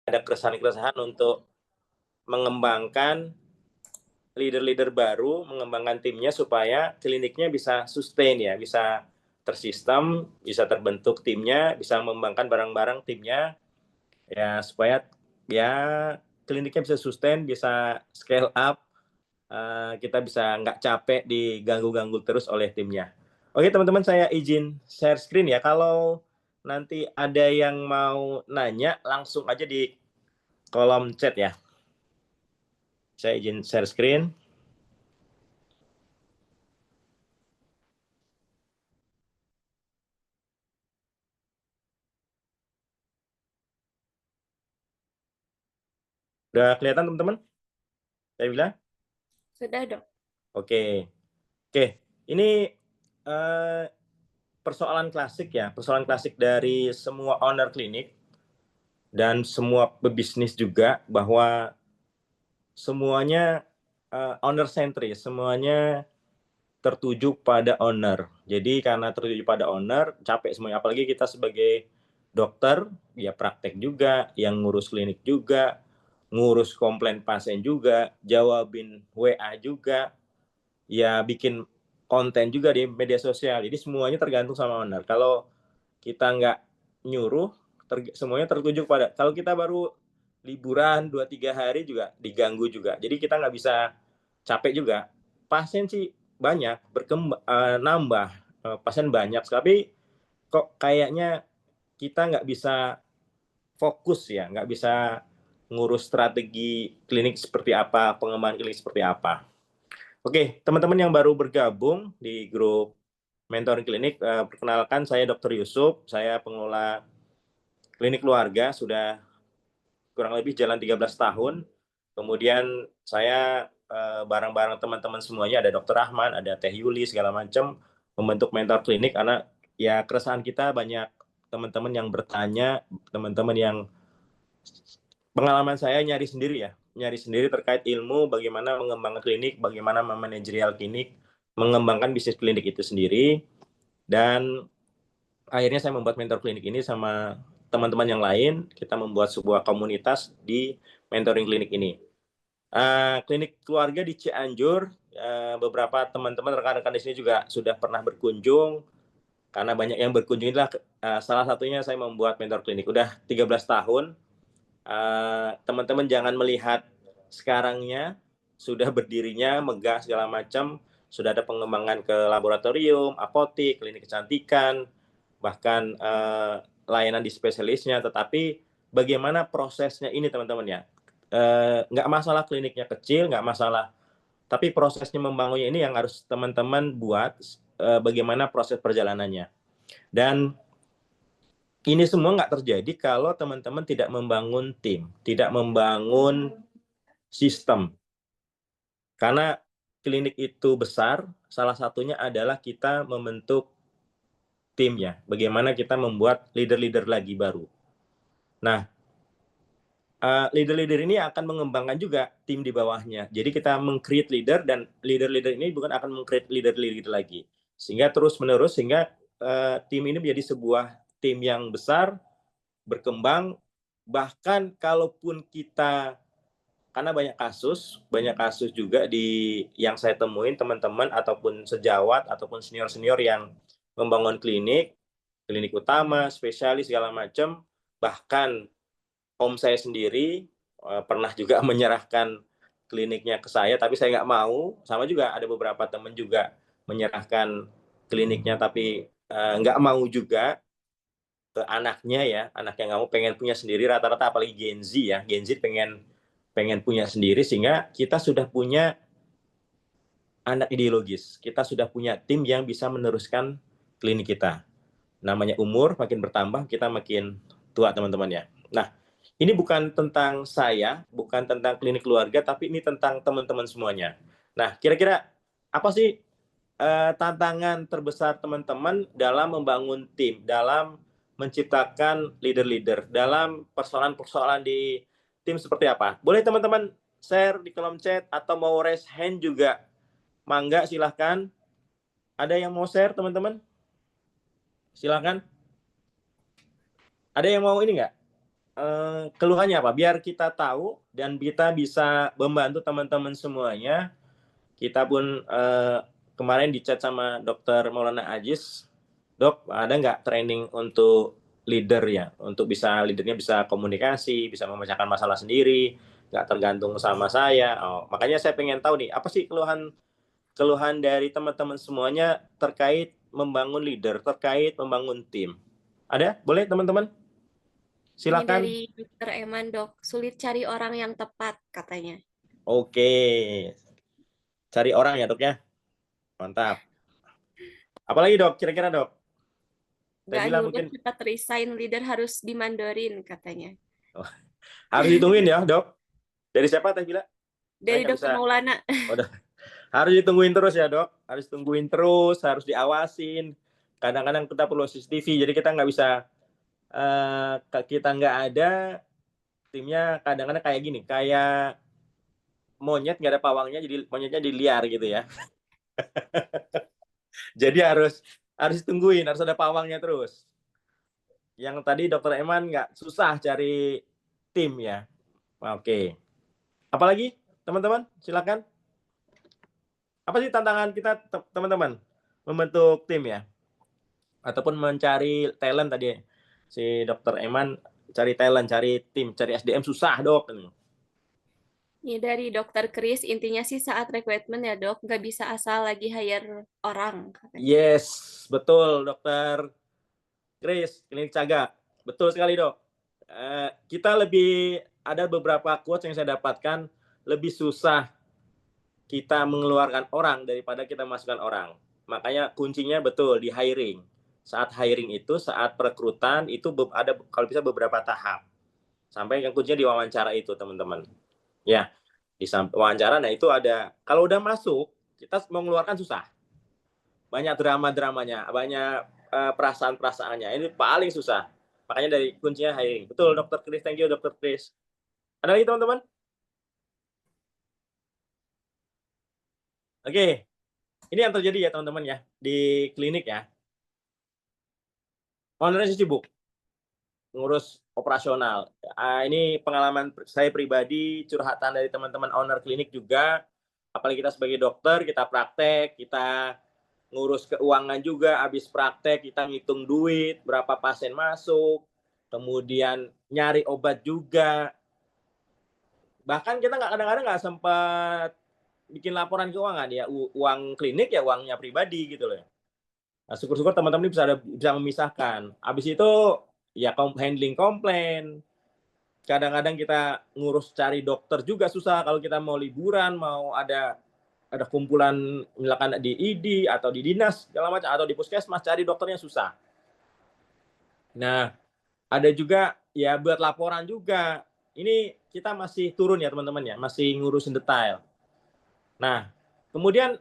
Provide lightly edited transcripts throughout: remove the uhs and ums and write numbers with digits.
ada keresahan-keresahan untuk mengembangkan leader-leader baru, mengembangkan timnya supaya kliniknya bisa sustain ya, bisa tersistem, bisa terbentuk timnya, bisa mengembangkan barang-barang timnya ya supaya ya kliniknya bisa sustain, bisa scale up, kita bisa nggak capek diganggu-ganggu terus oleh timnya. Oke teman-teman, saya izin share screen ya. Kalau nanti ada yang mau nanya langsung aja di kolom chat ya. Saya izin share screen. Udah kelihatan teman-teman? Saya bilang? Sudah, Dok. Oke. Oke, ini persoalan klasik ya, persoalan klasik dari semua owner klinik dan semua pebisnis juga, bahwa semuanya owner centris, semuanya tertuju pada owner. Jadi karena tertuju pada owner, capek semuanya. Apalagi kita sebagai dokter, ya praktek juga, yang ngurus klinik juga, ngurus komplain pasien juga, jawabin WA juga, ya bikin konten juga di media sosial. Jadi semuanya tergantung sama owner. Kalau kita nggak nyuruh, semuanya tertuju pada. Kalau kita baru liburan 2-3 hari juga diganggu juga. Jadi kita nggak bisa, capek juga. Pasien sih banyak, berkembang, nambah, pasien banyak. Tapi kok kayaknya kita nggak bisa fokus ya, nggak bisa ngurus strategi klinik seperti apa, pengembangan klinik seperti apa. Oke, teman-teman yang baru bergabung di grup Mentoring Klinik, perkenalkan saya Dr. Yusuf, saya pengelola klinik keluarga, sudah kurang lebih jalan 13 tahun. Kemudian saya bareng-bareng teman-teman semuanya, ada Dr. Rahman, ada Teh Yuli, segala macam, membentuk mentor klinik karena ya keresahan kita banyak teman-teman yang bertanya, teman-teman yang pengalaman saya nyari sendiri terkait ilmu bagaimana mengembangkan klinik, bagaimana memanajerial klinik, mengembangkan bisnis klinik itu sendiri. Dan akhirnya saya membuat mentor klinik ini sama teman-teman yang lain. Kita membuat sebuah komunitas di mentoring klinik ini. Klinik keluarga di Cianjur, beberapa teman-teman rekan-rekan di sini juga sudah pernah berkunjung. Karena banyak yang berkunjung, inilah salah satunya saya membuat mentor klinik. Udah 13 tahun. Teman-teman jangan melihat sekarangnya, sudah berdirinya, megah segala macam, sudah ada pengembangan ke laboratorium, apotik, klinik kecantikan, bahkan layanan di spesialisnya. Tetapi bagaimana prosesnya ini teman-teman ya, nggak masalah kliniknya kecil, nggak masalah, tapi prosesnya membangunnya ini yang harus teman-teman buat, bagaimana proses perjalanannya. Dan ini semua nggak terjadi kalau teman-teman tidak membangun tim, tidak membangun sistem. Karena klinik itu besar, salah satunya adalah kita membentuk timnya. Bagaimana kita membuat leader-leader lagi baru. Nah, leader-leader ini akan mengembangkan juga tim di bawahnya. Jadi kita meng-create leader, dan leader-leader ini bukan akan meng-create leader-leader lagi. Sehingga terus-menerus, sehingga tim ini menjadi sebuah tim yang besar, berkembang. Bahkan kalaupun kita, karena banyak kasus juga yang saya temuin teman-teman ataupun sejawat ataupun senior-senior yang membangun klinik, klinik utama, spesialis segala macam, bahkan om saya sendiri pernah juga menyerahkan kliniknya ke saya, tapi saya nggak mau. Sama juga ada beberapa teman juga menyerahkan kliniknya, tapi nggak mau juga ke anaknya ya, anaknya nggak mau, pengen punya sendiri. Rata-rata apalagi Gen Z ya, Gen Z pengen pengen punya sendiri, sehingga kita sudah punya anak ideologis, kita sudah punya tim yang bisa meneruskan klinik kita. Namanya umur makin bertambah, kita makin tua teman-teman ya. Nah, ini bukan tentang saya, bukan tentang klinik keluarga, tapi ini tentang teman-teman semuanya. Nah, kira-kira apa sih tantangan terbesar teman-teman dalam membangun tim, dalam menciptakan leader-leader, dalam persoalan-persoalan di tim seperti apa? Boleh teman-teman share di kolom chat atau mau raise hand juga. Mangga, silahkan. Ada yang mau share teman-teman? Silahkan. Ada yang mau ini nggak? keluhannya apa? Biar kita tahu dan kita bisa membantu teman-teman semuanya. Kita pun kemarin di chat sama Dokter Maulana Ajis, Dok, ada nggak training untuk leader ya? Untuk leadernya bisa komunikasi, bisa memecahkan masalah sendiri, nggak tergantung sama saya. Oh, makanya saya pengen tahu nih, apa sih keluhan keluhan dari teman-teman semuanya terkait membangun leader, terkait membangun tim? Ada? Boleh teman-teman? Ini Silakan. dari Dokter Eman, Dok. Sulit cari orang yang tepat, katanya. Oke, cari orang ya dok ya, mantap. Apalagi dok, kira-kira dok? Teh Nggak bilang lulus mungkin cepat resign, leader harus dimandorin, katanya. oh, harus ditungguin ya dok. Dari siapa Teh bilang? Saya Dari nggak bisa. Dokter Maulana. Oh, harus ditungguin terus ya dok. Harus tungguin terus, harus diawasin. Kadang-kadang kita perlu CCTV, jadi kita nggak bisa kita nggak ada timnya. Kadang-kadang kayak gini, kayak monyet nggak ada pawangnya, jadi monyetnya di liar gitu ya. Jadi harus tungguin, harus ada pawangnya terus. Yang tadi Dokter Eman nggak susah cari tim ya. Oke. Apalagi teman-teman, silakan. Apa sih tantangan kita teman-teman membentuk tim ya? Ataupun mencari talent tadi si Dokter Eman cari talent, cari tim, cari SDM susah dok. Ini dari Dokter Kris, intinya sih saat rekrutmen ya, Dok, nggak bisa asal lagi hire orang, katanya. Yes, betul Dokter Chris, klinik Caga. Betul sekali dok. Kita lebih ada beberapa quotes yang saya dapatkan lebih susah kita mengeluarkan orang daripada kita masukkan orang. Makanya kuncinya betul di hiring. Saat hiring itu, saat perekrutan itu ada kalau bisa beberapa tahap. Sampai yang kuncinya di wawancara itu, teman-teman. Ya, di wawancara nah itu ada kalau udah masuk, kita mengeluarkan susah. Banyak drama-dramanya, banyak perasaan-perasaannya. Ini paling susah. Makanya dari kuncinya hiring. Betul, Dokter Chris. Thank you, Dokter Chris. Ada lagi, teman-teman? Oke, ini yang terjadi ya, teman-teman ya, di klinik ya. Ownernya sibuk ngurus operasional. Ini pengalaman saya pribadi, curhatan dari teman-teman owner klinik juga. Apalagi kita sebagai dokter, kita praktek, kita ngurus keuangan juga, habis praktek kita ngitung duit, berapa pasien masuk, kemudian nyari obat juga. Bahkan kita kadang-kadang nggak sempat bikin laporan keuangan ya, uang klinik ya uangnya pribadi gitu loh. Nah, syukur-syukur teman-teman bisa memisahkan. Habis itu ya handling komplain. Kadang-kadang kita ngurus cari dokter juga susah kalau kita mau liburan, mau ada kumpulan misalkan di ID atau di dinas segala macam atau di puskesmas cari dokternya susah. Nah, ada juga ya buat laporan juga. Ini kita masih turun ya teman-teman ya, masih ngurusin detail. Nah, kemudian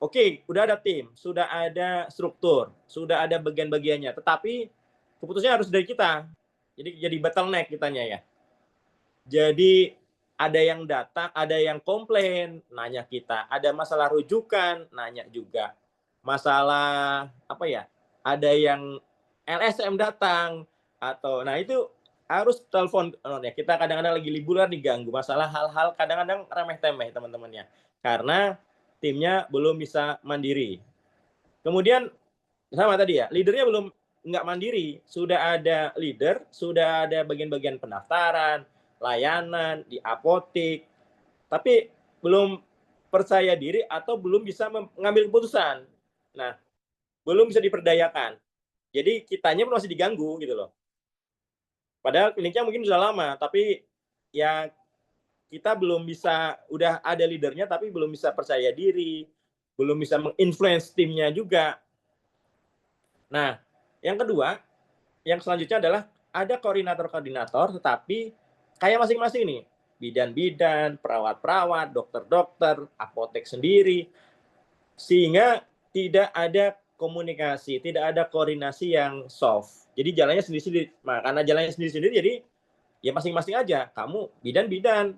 oke, udah ada tim, sudah ada struktur, sudah ada bagian-bagiannya, tetapi keputusannya harus dari kita. Jadi bottleneck kitanya ya. Jadi ada yang datang, ada yang komplain, nanya kita. Ada masalah rujukan, nanya juga. Masalah apa ya? Ada yang LSM datang atau nah itu harus telepon ya. Kita kadang-kadang lagi liburan diganggu masalah hal-hal kadang-kadang remeh-temeh teman-temannya. Karena timnya belum bisa mandiri. Kemudian sama tadi ya, leadernya belum nggak mandiri. Sudah ada leader, sudah ada bagian-bagian pendaftaran, layanan, di apotik, tapi belum percaya diri atau belum bisa mengambil keputusan. Nah, belum bisa diperdayakan. Jadi kitanya masih diganggu gitu loh. Padahal kliniknya mungkin sudah lama, tapi ya kita belum bisa, udah ada leadernya tapi belum bisa percaya diri, belum bisa menginfluence timnya juga. Nah, yang kedua, yang selanjutnya adalah ada koordinator-koordinator, tetapi kayak masing-masing nih, bidan-bidan, perawat-perawat, dokter-dokter, apotek sendiri, sehingga tidak ada komunikasi, tidak ada koordinasi yang soft. Jadi jalannya sendiri-sendiri. Nah, karena jalannya sendiri-sendiri, jadi ya masing-masing aja. Kamu bidan-bidan,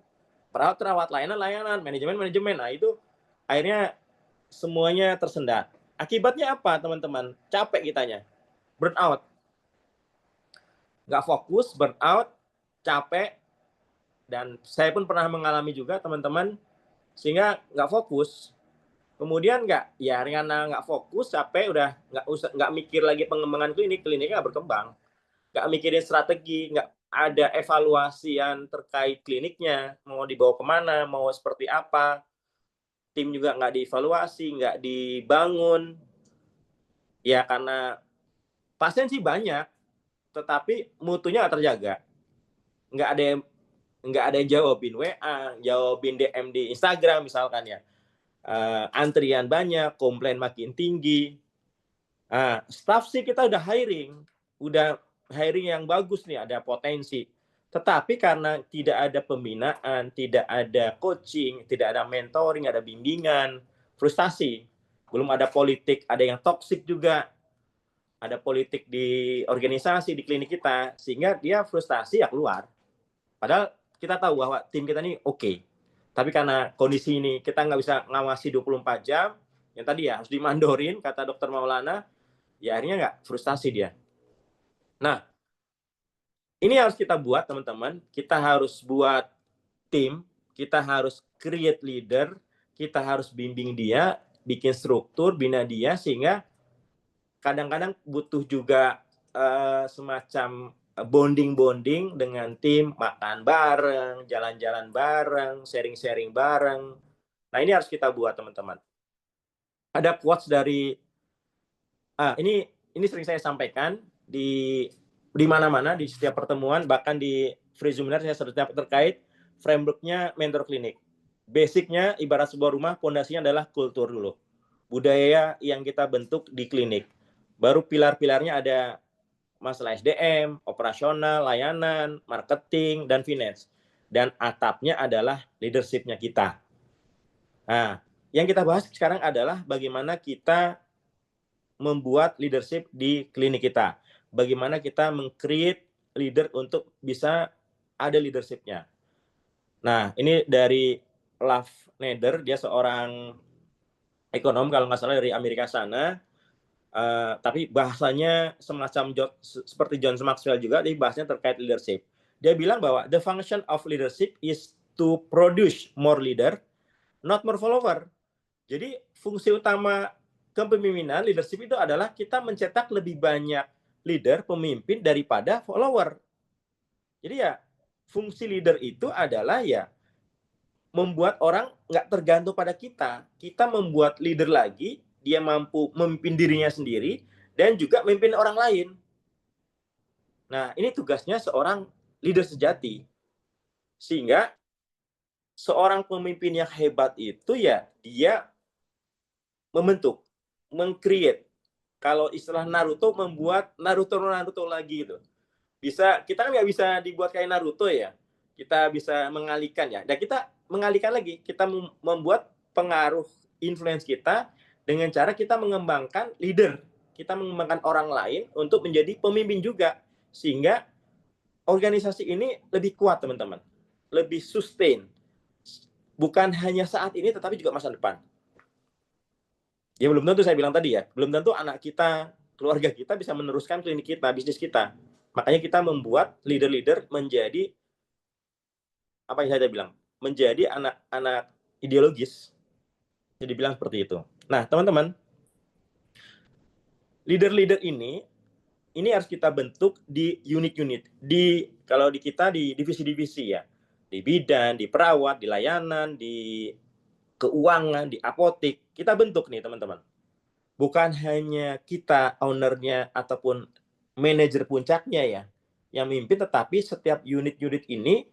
perawat-perawat, layanan-layanan, manajemen-manajemen. Nah, itu akhirnya semuanya tersendat. Akibatnya apa, teman-teman? Capek kitanya, burn out. nggak fokus, burnout, capek, dan saya pun pernah mengalami juga teman-teman, sehingga nggak fokus. Kemudian karena nggak fokus, capek, udah nggak mikir lagi pengembangan kliniknya nggak berkembang, nggak mikirin strategi, nggak ada evaluasi yang terkait kliniknya, mau dibawa kemana, mau seperti apa, tim juga nggak dievaluasi, nggak dibangun, ya karena pasien sih banyak, tetapi mutunya nggak terjaga, nggak ada yang jawabin WA, jawabin DM di Instagram misalkan ya. Antrian banyak, komplain makin tinggi. Staff sih kita udah hiring yang bagus nih, ada potensi. Tetapi karena tidak ada pembinaan, tidak ada coaching, tidak ada mentoring, ada bimbingan, frustasi. Belum ada politik, ada yang toksik juga. Ada politik di organisasi, di klinik kita, sehingga dia frustasi ya keluar. Padahal kita tahu bahwa tim kita ini oke. Tapi karena kondisi ini kita nggak bisa ngawasi 24 jam, yang tadi ya harus dimandorin, kata dokter Maulana, ya akhirnya nggak, frustasi dia. Nah, ini harus kita buat teman-teman, kita harus buat tim, kita harus create leader, kita harus bimbing dia, bikin struktur, bina dia, sehingga kadang-kadang butuh juga semacam bonding dengan tim, makan bareng, jalan-jalan bareng, sharing-sharing bareng. Nah, ini harus kita buat teman-teman. Ada quotes dari ini sering saya sampaikan di mana-mana, di setiap pertemuan, bahkan di free seminar saya setiap terkait frameworknya mentor klinik. Basicnya ibarat sebuah rumah, pondasinya adalah kultur dulu, budaya yang kita bentuk di klinik. Baru pilar-pilarnya ada masalah SDM, operasional, layanan, marketing, dan finance. Dan atapnya adalah leadership-nya kita. Nah, yang kita bahas sekarang adalah bagaimana kita membuat leadership di klinik kita. Bagaimana kita meng-create leader untuk bisa ada leadership-nya. Nah, ini dari Love Nader, dia seorang ekonom kalau nggak salah dari Amerika sana. Tapi bahasanya semacam seperti John Maxwell juga, dia bahasanya terkait leadership. Dia bilang bahwa the function of leadership is to produce more leader, not more follower. Jadi fungsi utama kepemimpinan leadership itu adalah kita mencetak lebih banyak leader, pemimpin daripada follower. Jadi ya fungsi leader itu adalah ya membuat orang nggak tergantung pada kita. Kita membuat leader lagi, dia mampu memimpin dirinya sendiri dan juga memimpin orang lain. Nah, ini tugasnya seorang leader sejati. Sehingga seorang pemimpin yang hebat itu ya dia membentuk, meng-create. Kalau istilah Naruto, membuat Naruto lagi gitu. Kita kan nggak bisa dibuat kayak Naruto ya. Kita bisa mengalihkan ya. Dan kita mengalihkan lagi, kita membuat pengaruh influence kita dengan cara kita mengembangkan leader. Kita mengembangkan orang lain untuk menjadi pemimpin juga. Sehingga organisasi ini lebih kuat, teman-teman. Lebih sustain. Bukan hanya saat ini, tetapi juga masa depan. Ya belum tentu, saya bilang tadi ya, belum tentu anak kita, keluarga kita bisa meneruskan klinik kita, bisnis kita. Makanya kita membuat leader-leader menjadi, apa yang saya bilang, menjadi anak-anak ideologis. Jadi bilang seperti itu. Nah, teman-teman, leader-leader ini harus kita bentuk di unit-unit. Kalau di kita di divisi-divisi ya. Di bidan, di perawat, di layanan, di keuangan, di apotek. Kita bentuk nih, teman-teman. Bukan hanya kita ownernya ataupun manajer puncaknya ya yang mimpin, tetapi setiap unit-unit ini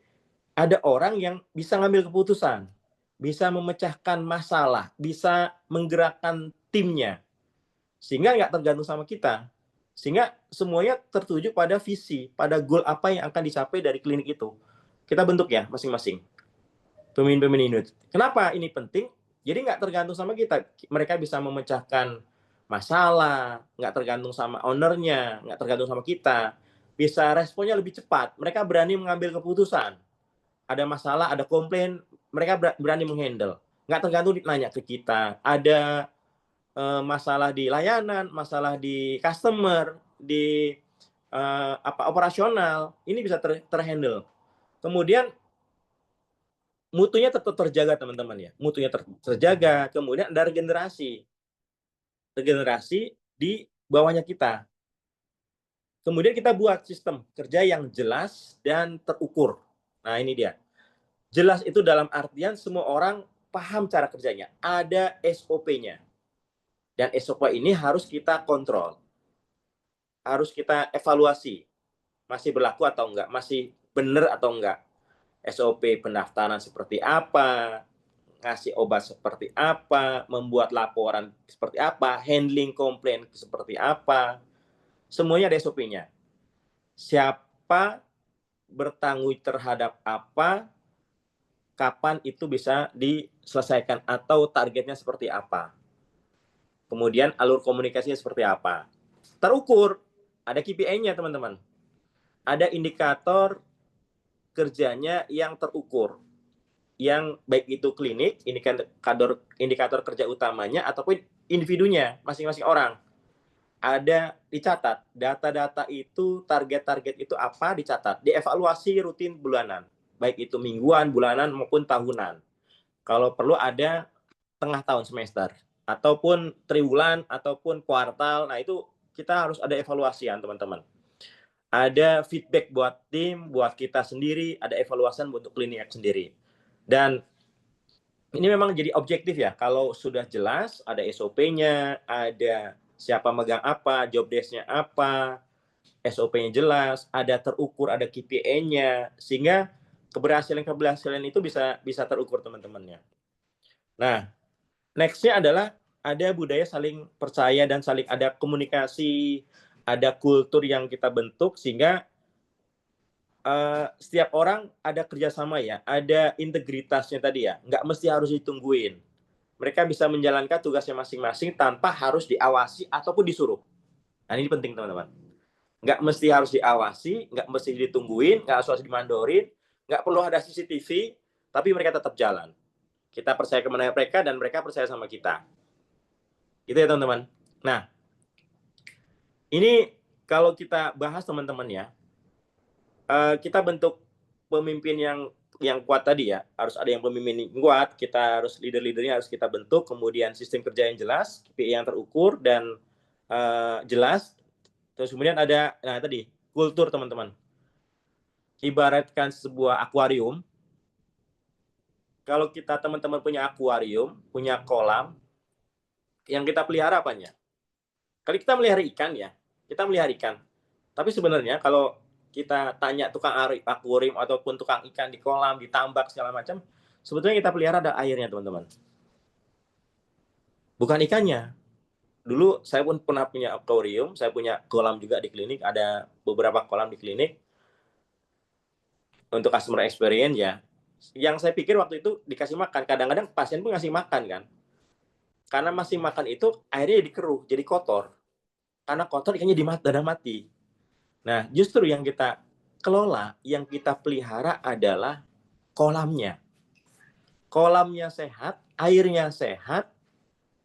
ada orang yang bisa ngambil keputusan, bisa memecahkan masalah, bisa menggerakkan timnya, sehingga nggak tergantung sama kita, sehingga semuanya tertuju pada visi, pada goal apa yang akan dicapai dari klinik itu. Kita bentuk ya masing-masing pemimpin unit. Kenapa ini penting? Jadi nggak tergantung sama kita, mereka bisa memecahkan masalah, nggak tergantung sama ownernya, nggak tergantung sama kita, bisa responnya lebih cepat, mereka berani mengambil keputusan, ada masalah, ada komplain, mereka berani menghandle, nggak tergantung nanya ke kita, ada masalah di layanan, masalah di customer, di operasional, ini bisa terhandle. Kemudian mutunya tetap terjaga teman-teman ya, mutunya terjaga. Kemudian ada regenerasi di bawahnya kita. Kemudian kita buat sistem kerja yang jelas dan terukur. Nah ini dia. Jelas itu dalam artian semua orang paham cara kerjanya. Ada SOP-nya. Dan SOP ini harus kita kontrol. Harus kita evaluasi. Masih berlaku atau enggak? Masih benar atau enggak? SOP pendaftaran seperti apa? Ngasih obat seperti apa? Membuat laporan seperti apa? Handling komplain seperti apa? Semuanya ada SOP-nya. Siapa bertanggung terhadap apa, kapan itu bisa diselesaikan atau targetnya seperti apa. Kemudian alur komunikasinya seperti apa. Terukur, ada KPI-nya teman-teman. Ada indikator kerjanya yang terukur. Yang baik itu klinik, indikator kerja utamanya, ataupun individunya, masing-masing orang. Ada dicatat, data-data itu, target-target itu apa, dicatat. Dievaluasi rutin bulanan. Baik itu mingguan, bulanan, maupun tahunan. Kalau perlu ada tengah tahun semester. Ataupun triwulan, ataupun kuartal. Nah itu kita harus ada evaluasian teman-teman. Ada feedback buat tim, buat kita sendiri, ada evaluasi untuk klinik sendiri. Dan ini memang jadi objektif ya, kalau sudah jelas, ada SOP-nya, ada siapa megang apa, job desk-nya apa, SOP-nya jelas, ada terukur, ada KPI-nya, sehingga keberhasilan itu bisa terukur teman-temannya. Nah, next-nya adalah ada budaya saling percaya dan saling ada komunikasi, ada kultur yang kita bentuk, sehingga setiap orang ada kerjasama ya, ada integritasnya tadi ya, nggak mesti harus ditungguin. Mereka bisa menjalankan tugasnya masing-masing tanpa harus diawasi ataupun disuruh. Nah ini penting teman-teman. Nggak mesti harus diawasi, nggak mesti ditungguin, nggak harus dimandorin, nggak perlu ada CCTV, tapi mereka tetap jalan. Kita percaya kepada mereka dan mereka percaya sama kita. Gitu ya teman-teman. Nah, ini kalau kita bahas teman-teman ya, kita bentuk pemimpin yang kuat tadi ya, harus ada yang pemimpin yang kuat, kita harus leader-leadernya harus kita bentuk, kemudian sistem kerja yang jelas, KPI yang terukur dan jelas, terus kemudian ada, nah tadi kultur teman-teman. Ibaratkan sebuah akuarium, kalau kita teman-teman punya akuarium, punya kolam, yang kita pelihara apanya? Kalau kita melihara ikan ya, kita melihara ikan. Tapi sebenarnya kalau kita tanya tukang akuarium ataupun tukang ikan di kolam, di tambak segala macam, sebetulnya kita pelihara ada airnya teman-teman. Bukan ikannya. Dulu saya pun pernah punya akuarium, saya punya kolam juga di klinik, ada beberapa kolam di klinik untuk customer experience ya. Yang saya pikir waktu itu dikasih makan, kadang-kadang pasien pun ngasih makan kan. Karena masih makan itu airnya jadi keruh, jadi kotor. Karena kotor ikannya dadah mati. Nah, justru yang kita kelola, yang kita pelihara adalah kolamnya. Kolamnya sehat, airnya sehat,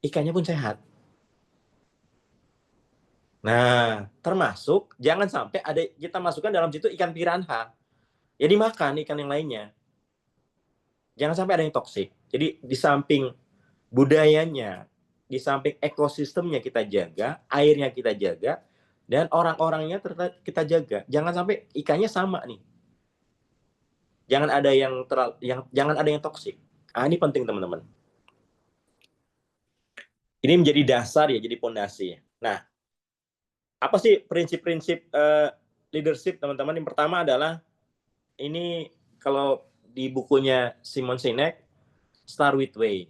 ikannya pun sehat. Nah, termasuk jangan sampai ada kita masukkan dalam situ ikan piranha. Ya dimakan ikan yang lainnya. Jangan sampai ada yang toksik. Jadi di samping budayanya, di samping ekosistemnya kita jaga, airnya kita jaga, dan orang-orangnya kita jaga. Jangan sampai ikannya sama nih. Jangan ada jangan ada yang toksik. Ini penting teman-teman. Ini menjadi dasar ya, jadi pondasi. Nah, apa sih prinsip-prinsip leadership teman-teman? Yang pertama adalah ini kalau di bukunya Simon Sinek, Start with Way.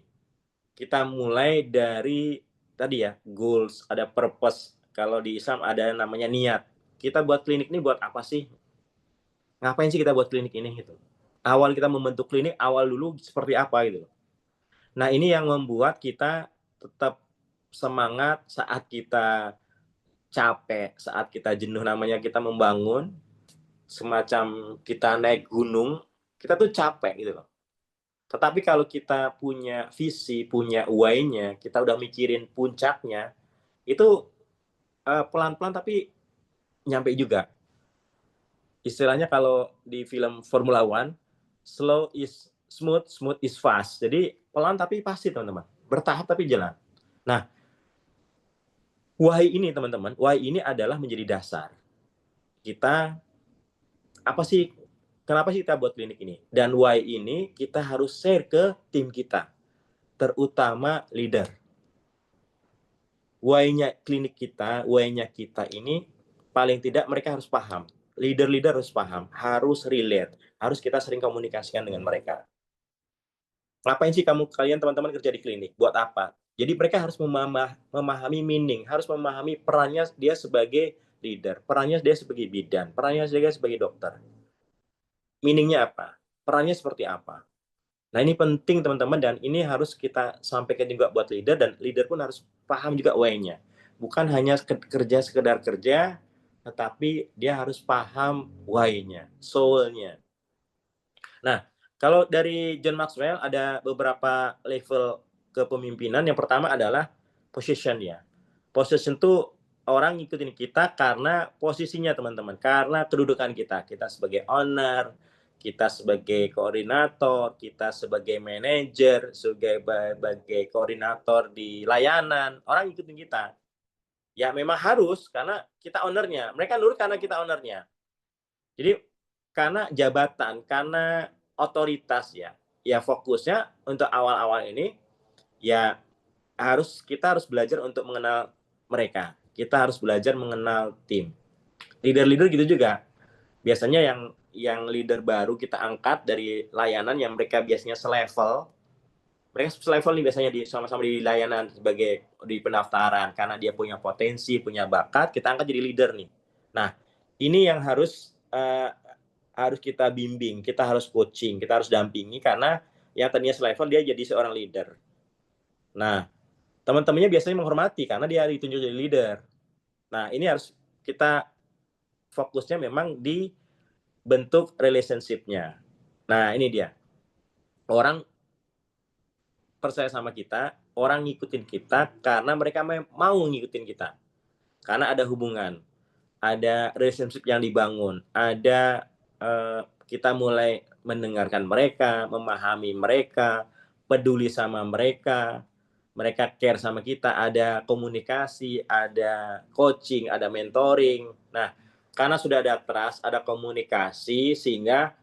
Kita mulai dari tadi ya, goals, ada purpose. Kalau di Islam ada namanya niat. Kita buat klinik ini buat apa sih? Ngapain sih kita buat klinik ini gitu? Awal kita membentuk klinik, awal dulu seperti apa gitu. Nah, ini yang membuat kita tetap semangat saat kita capek, saat kita jenuh, namanya kita membangun, semacam kita naik gunung, kita tuh capek gitu loh. Tetapi kalau kita punya visi, punya why-nya, kita udah mikirin puncaknya, itu pelan-pelan tapi nyampe juga. Istilahnya kalau di film Formula One, slow is smooth, smooth is fast. Jadi pelan tapi pasti teman-teman, bertahap tapi jalan. Nah, why ini teman-teman, why ini adalah menjadi dasar kita, apa sih, kenapa sih kita buat klinik ini, dan why ini kita harus share ke tim kita, terutama leader. Why-nya klinik kita, why-nya kita ini paling tidak mereka harus paham. Leader-leader harus paham, harus relate, harus kita sering komunikasikan dengan mereka. Ngapain sih kalian teman-teman kerja di klinik? Buat apa? Jadi mereka harus memahami meaning, harus memahami perannya dia sebagai leader, perannya dia sebagai bidan, perannya dia sebagai dokter. Meaningnya apa? Perannya seperti apa? Nah, ini penting teman-teman, dan ini harus kita sampaikan juga buat leader, dan leader pun harus paham juga why-nya. Bukan hanya kerja sekedar kerja, tetapi dia harus paham why-nya, soul-nya. Nah, kalau dari John Maxwell ada beberapa level kepemimpinan. Yang pertama adalah position ya. Position itu orang ngikutin kita karena posisinya teman-teman, karena kedudukan kita. Kita sebagai owner, kita sebagai koordinator, kita sebagai manajer, sebagai koordinator di layanan, orang ikutin kita. Ya memang harus, karena kita ownernya. Mereka nurut karena kita ownernya. Jadi karena jabatan, karena otoritas ya. Ya fokusnya untuk awal-awal ini ya kita harus belajar untuk mengenal mereka. Kita harus belajar mengenal tim. Leader-leader gitu juga. Biasanya yang leader baru kita angkat dari layanan yang mereka biasanya selevel. Mereka selevel nih biasanya sama-sama di layanan sebagai di pendaftaran, karena dia punya potensi, punya bakat, kita angkat jadi leader nih. Nah, ini yang harus kita bimbing, kita harus coaching, kita harus dampingi, karena yang tadinya selevel dia jadi seorang leader. Nah, teman-temannya biasanya menghormati karena dia ditunjuk jadi leader. Nah, ini harus kita fokusnya memang di bentuk relationship-nya. Nah, ini dia. Orang percaya sama kita, orang ngikutin kita karena mereka mau ngikutin kita. Karena ada hubungan, ada relationship yang dibangun, ada kita mulai mendengarkan mereka, memahami mereka, peduli sama mereka, mereka care sama kita, ada komunikasi, ada coaching, ada mentoring. Nah, karena sudah ada trust, ada komunikasi, sehingga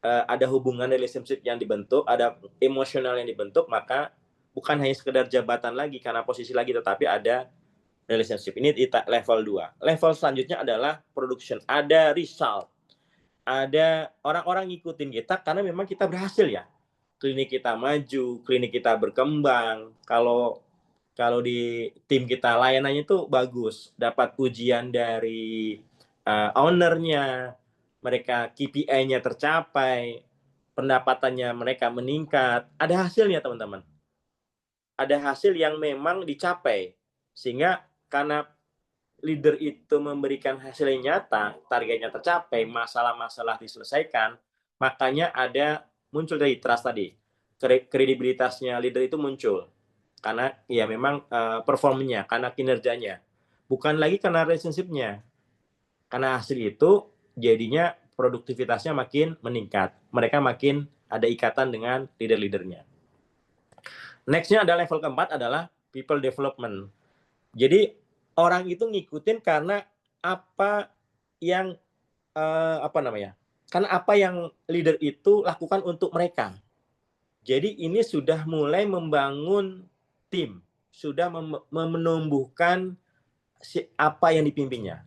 ada hubungan relationship yang dibentuk, ada emosional yang dibentuk, maka bukan hanya sekedar jabatan lagi karena posisi lagi, tetapi ada relationship. Ini di level 2. Level selanjutnya adalah production, ada result. Ada orang-orang ngikutin kita karena memang kita berhasil ya. Klinik kita maju, klinik kita berkembang. Kalau di tim kita layanannya itu bagus, dapat pujian dari ownernya, mereka KPI-nya tercapai, pendapatannya mereka meningkat, ada hasilnya teman-teman. Ada hasil yang memang dicapai, sehingga karena leader itu memberikan hasil yang nyata, targetnya tercapai, masalah-masalah diselesaikan, makanya muncul dari trust tadi, kredibilitasnya leader itu muncul karena ya memang performnya, karena kinerjanya, bukan lagi karena relationship-nya. Karena hasil itu jadinya produktivitasnya makin meningkat, mereka makin ada ikatan dengan leader-leadernya. Next-nya ada level keempat adalah people development. Jadi orang itu ngikutin karena apa yang karena apa yang leader itu lakukan untuk mereka. Jadi ini sudah mulai membangun tim, sudah menumbuhkan apa yang dipimpinnya.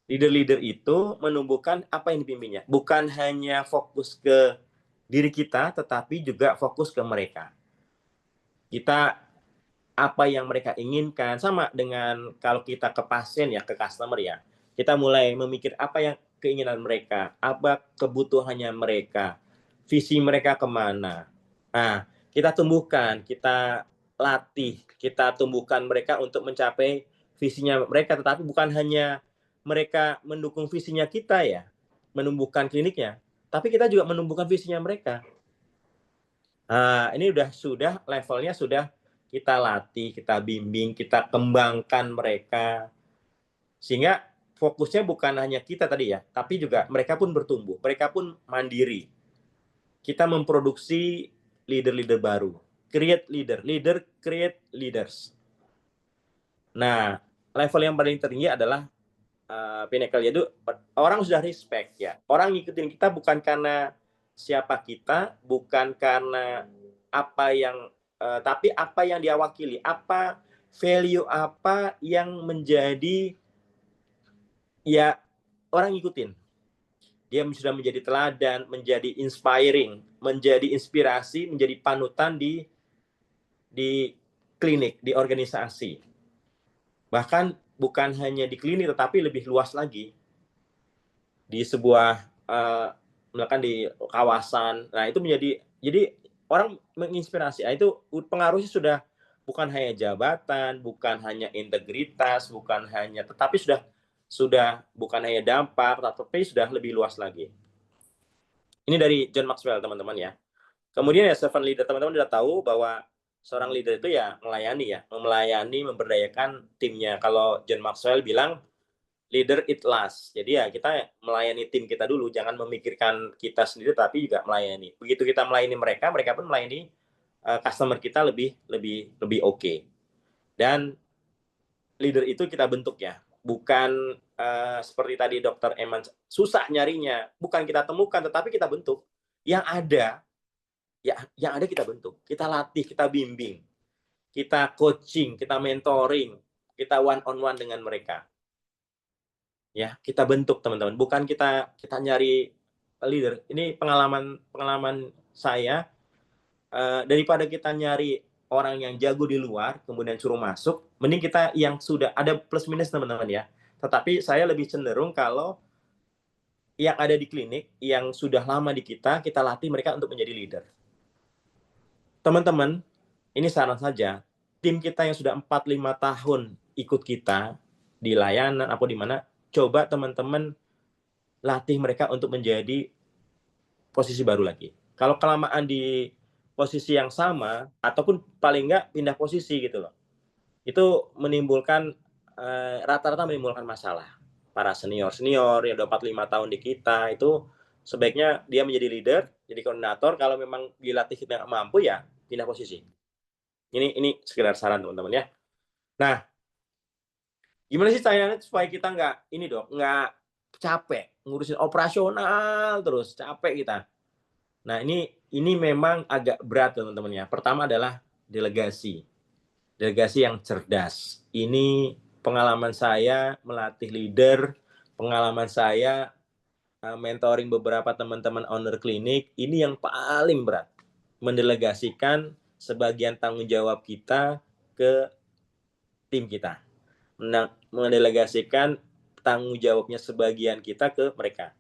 Leader-leader itu menumbuhkan apa yang dipimpinnya, bukan hanya fokus ke diri kita, tetapi juga fokus ke mereka. Kita apa yang mereka inginkan, sama dengan kalau kita ke pasien ya, ke customer ya, kita mulai memikir apa yang keinginan mereka, apa kebutuhannya mereka, visi mereka kemana. Nah, kita tumbuhkan, kita latih, kita tumbuhkan mereka untuk mencapai visinya mereka, tetapi bukan hanya mereka mendukung visinya kita ya, menumbuhkan kliniknya, tapi kita juga menumbuhkan visinya mereka. Nah, ini sudah levelnya sudah kita latih, kita bimbing, kita kembangkan mereka. Sehingga fokusnya bukan hanya kita tadi ya, tapi juga mereka pun bertumbuh, mereka pun mandiri. Kita memproduksi leader-leader baru, create leader create leaders. Nah, level yang paling tinggi adalah pinnacle, yaitu orang sudah respect ya. Orang ngikutin kita bukan karena siapa kita, bukan karena apa yang tapi apa yang dia wakili, apa value apa yang menjadi ya orang ngikutin. Dia sudah menjadi teladan, menjadi inspiring, menjadi inspirasi, menjadi panutan di klinik, di organisasi. Bahkan bukan hanya di klinik, tetapi lebih luas lagi di sebuah misalkan di kawasan. Nah itu jadi orang menginspirasi. Nah, itu pengaruhnya sudah bukan hanya jabatan, bukan hanya integritas, bukan hanya, tetapi sudah bukan hanya dampak, tapi sudah lebih luas lagi. Ini dari John Maxwell, teman-teman ya. Kemudian ya seven leader, teman-teman sudah tahu bahwa seorang leader itu ya melayani, memberdayakan timnya. Kalau John Maxwell bilang leader it last. Jadi ya kita melayani tim kita dulu, jangan memikirkan kita sendiri tapi juga melayani. Begitu kita melayani mereka, mereka pun melayani customer kita lebih oke. Dan leader itu kita bentuk ya, bukan seperti tadi Dr. Eman susah nyarinya, bukan kita temukan tetapi kita bentuk. Yang ada kita bentuk, kita latih, kita bimbing, kita coaching, kita mentoring, kita one on one dengan mereka. Ya, kita bentuk teman-teman, bukan kita nyari leader. Ini pengalaman saya, daripada kita nyari orang yang jago di luar kemudian suruh masuk, mending kita yang sudah ada plus minus teman-teman ya. Tetapi saya lebih cenderung kalau yang ada di klinik yang sudah lama di kita latih mereka untuk menjadi leader. Teman-teman, ini saran saja, tim kita yang sudah 4-5 tahun ikut kita di layanan atau di mana, coba teman-teman latih mereka untuk menjadi posisi baru lagi. Kalau kelamaan di posisi yang sama, ataupun paling nggak pindah posisi gitu loh, itu menimbulkan rata-rata menimbulkan masalah. Para senior yang udah 4-5 tahun di kita itu sebaiknya dia menjadi leader, jadi koordinator. Kalau memang dilatih kita nggak mampu ya pindah posisi. Ini sekedar saran teman-teman ya. Nah, gimana sih caranya supaya kita nggak capek ngurusin operasional terus, capek kita. Nah, ini memang agak berat teman-teman ya. Pertama adalah delegasi yang cerdas. Ini pengalaman saya melatih leader, pengalaman saya mentoring beberapa teman-teman owner klinik, ini yang paling berat. Mendelegasikan sebagian tanggung jawab kita ke tim kita. Mendelegasikan tanggung jawabnya sebagian kita ke mereka.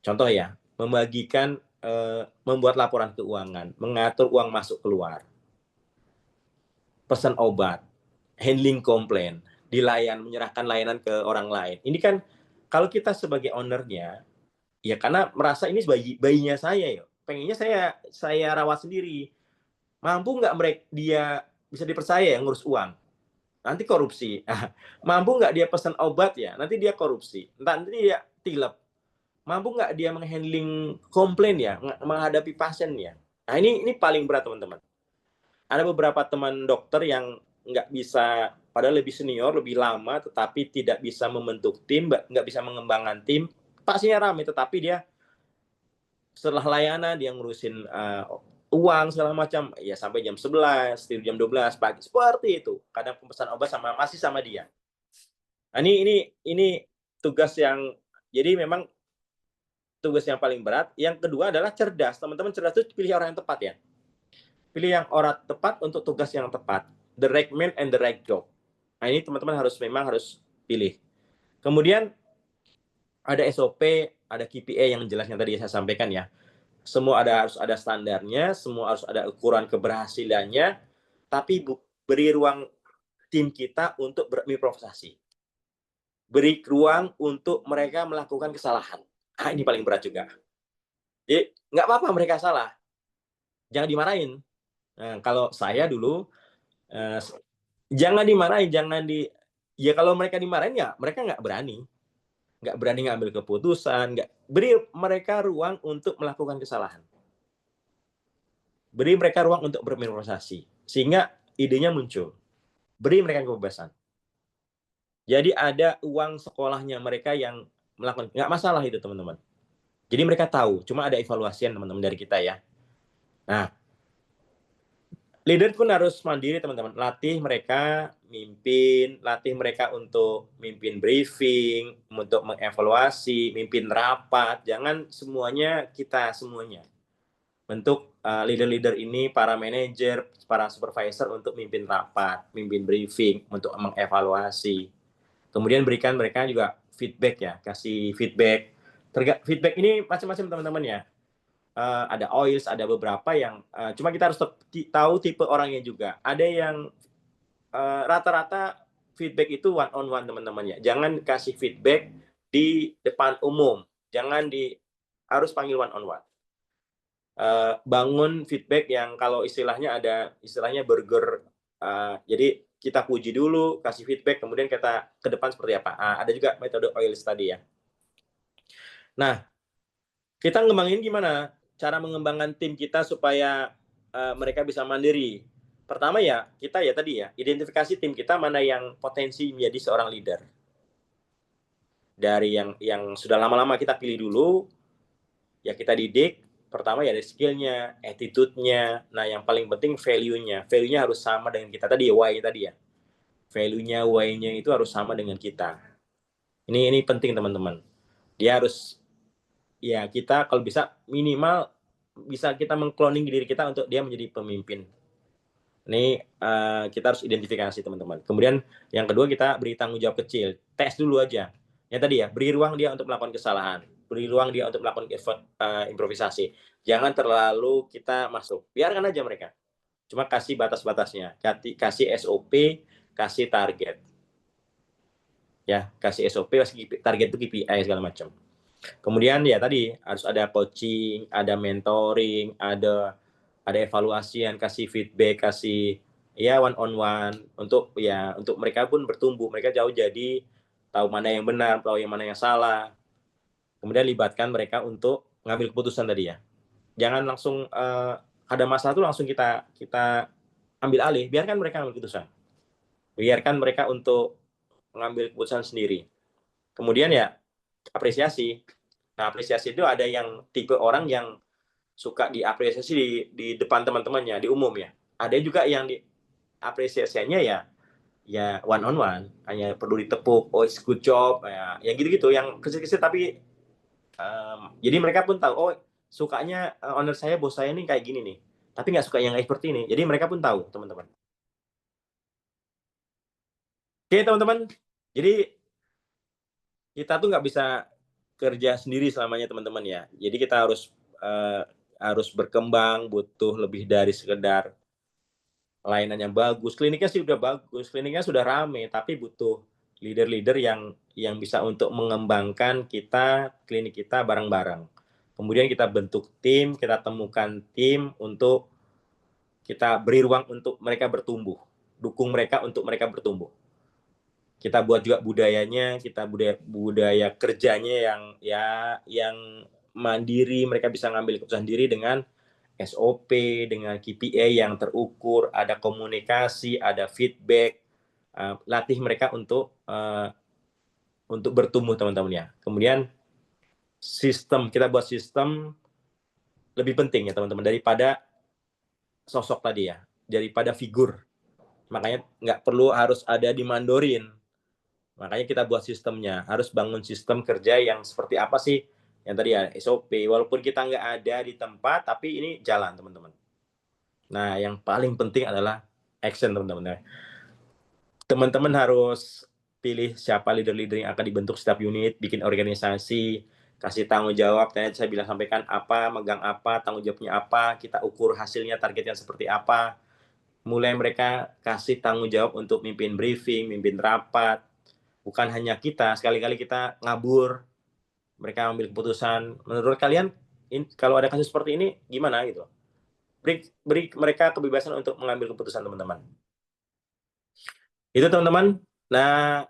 Contoh ya, membagikan, membuat laporan keuangan, mengatur uang masuk keluar, pesan obat, handling komplain, menyerahkan layanan ke orang lain. Ini kan kalau kita sebagai ownernya, ya karena merasa ini bayinya saya ya, pengennya saya rawat sendiri. Mampu nggak dia bisa dipercaya ya ngurus uang? Nanti korupsi. Mampu nggak dia pesan obat ya? Nanti dia korupsi. Nanti dia tilep. Mampu nggak dia menghandling komplain ya, menghadapi pasien ya? Nah ini paling berat teman-teman. Ada beberapa teman dokter yang nggak bisa, padahal lebih senior, lebih lama, tetapi tidak bisa membentuk tim, nggak bisa mengembangkan tim. Pasiennya ramai, tetapi dia setelah layanan dia ngurusin uang segala macam, ya sampai jam 11, tidur jam 12 pagi, seperti itu. Kadang pemesan obat masih sama dia. Nah, ini tugas yang, jadi memang tugas yang paling berat. Yang kedua adalah cerdas. Teman-teman cerdas itu pilih orang yang tepat ya. Pilih yang orang tepat untuk tugas yang tepat. The right man and the right job. Nah, ini teman-teman harus pilih. Kemudian ada SOP, ada KPI yang jelasnya tadi saya sampaikan ya. Semua harus ada standarnya, semua harus ada ukuran keberhasilannya, tapi beri ruang tim kita untuk berimprovisasi. Beri ruang untuk mereka melakukan kesalahan. Ah, ini paling berat juga. Jadi nggak apa-apa mereka salah, jangan dimarahin. Nah, kalau saya dulu jangan dimarahin, Ya kalau mereka dimarahin ya mereka nggak berani ngambil keputusan, nggak beri mereka ruang untuk melakukan kesalahan. Beri mereka ruang untuk berimprovisasi, sehingga idenya muncul. Beri mereka kebebasan. Jadi ada uang sekolahnya mereka yang melakukan, nggak masalah itu teman-teman. Jadi mereka tahu, cuma ada evaluasian teman-teman dari kita ya. Nah, leader pun harus mandiri teman-teman. Latih mereka latih mereka untuk mimpin briefing, untuk mengevaluasi, mimpin rapat. Jangan semuanya kita semuanya. Bentuk leader-leader ini, para manajer, para supervisor untuk mimpin rapat, mimpin briefing, untuk mengevaluasi. Kemudian berikan mereka juga feedback ya, kasih feedback. Feedback ini macam-macam teman-teman ya. Ada OILS, ada beberapa yang cuma kita harus tahu tipe orangnya juga. Ada yang rata-rata feedback itu one on one teman-teman ya. Jangan kasih feedback di depan umum. Harus panggil one on one. Bangun feedback yang kalau istilahnya burger. Jadi kita puji dulu, kasih feedback, kemudian kita ke depan seperti apa. Ada juga metode OILS tadi ya. Nah, kita ngembangin gimana? Cara mengembangkan tim kita supaya mereka bisa mandiri. Pertama ya, kita ya tadi ya, identifikasi tim kita mana yang potensi menjadi seorang leader. Dari yang sudah lama-lama kita pilih dulu, ya kita didik. Pertama ya dari skill-nya, attitude-nya. Nah, yang paling penting value-nya. Value-nya harus sama dengan kita tadi ya, why tadi ya. Value-nya, why-nya itu harus sama dengan kita. Ini penting teman-teman. Dia harus, ya kita kalau bisa minimal bisa kita mengkloning diri kita untuk dia menjadi pemimpin. Ini kita harus identifikasi teman-teman. Kemudian yang kedua kita beri tanggung jawab kecil. Tes dulu aja. Ya tadi ya, beri ruang dia untuk melakukan kesalahan. Beri ruang dia untuk melakukan improvisasi. Jangan terlalu kita masuk. Biarkan aja mereka. Cuma kasih batas-batasnya. Kasih SOP, kasih target. Ya, kasih SOP, kasih target itu KPI segala macam. Kemudian ya tadi harus ada coaching, ada mentoring, ada evaluasi, kasih feedback, kasih ya one on one untuk mereka pun bertumbuh, mereka jauh jadi tahu mana yang benar, tahu yang mana yang salah. Kemudian libatkan mereka untuk ngambil keputusan tadi ya. Jangan langsung ada masalah tuh langsung kita ambil alih, biarkan mereka ambil keputusan. Biarkan mereka untuk mengambil keputusan sendiri. Kemudian ya apresiasi. Nah, apresiasi itu ada yang tipe orang yang suka diapresiasi di depan teman-temannya, di umum ya. Ada juga yang apresiasinya ya one on one, hanya perlu ditepuk, oh it's good job, ya gitu-gitu, yang kecil-kecil tapi jadi mereka pun tahu, oh sukanya owner saya, bos saya ini kayak gini nih, tapi nggak suka yang seperti ini. Jadi mereka pun tahu teman-teman. Oke teman-teman, jadi kita tuh nggak bisa kerja sendiri selamanya teman-teman ya. Jadi kita harus berkembang, butuh lebih dari sekedar layanannya bagus. Kliniknya sih udah bagus, kliniknya sudah rame, tapi butuh leader-leader yang bisa untuk mengembangkan klinik kita bareng-bareng. Kemudian kita bentuk tim, kita temukan tim untuk kita beri ruang untuk mereka bertumbuh, dukung mereka untuk mereka bertumbuh. Kita buat juga budayanya, kita budaya kerjanya yang mandiri, mereka bisa ngambil keputusan sendiri dengan SOP, dengan KPI yang terukur, ada komunikasi, ada feedback, latih mereka untuk bertumbuh teman-teman ya. Kemudian kita buat sistem lebih penting ya teman-teman daripada sosok tadi ya, daripada figur. Makanya nggak perlu harus ada di Mandorin. Makanya kita buat sistemnya, harus bangun sistem kerja yang seperti apa sih, yang tadi ya SOP, walaupun kita nggak ada di tempat, tapi ini jalan teman-teman. Nah, yang paling penting adalah action teman-teman. Teman-teman harus pilih siapa leader-leader yang akan dibentuk setiap unit, bikin organisasi, kasih tanggung jawab, tadi saya bilang sampaikan apa, megang apa, tanggung jawabnya apa, kita ukur hasilnya, targetnya seperti apa. Mulai mereka kasih tanggung jawab untuk mimpin briefing, mimpin rapat, bukan hanya kita, sekali-kali kita ngabur, mereka ambil keputusan. Menurut kalian, kalau ada kasus seperti ini, gimana gitu? Beri mereka kebebasan untuk mengambil keputusan teman-teman. Itu teman-teman, Nah,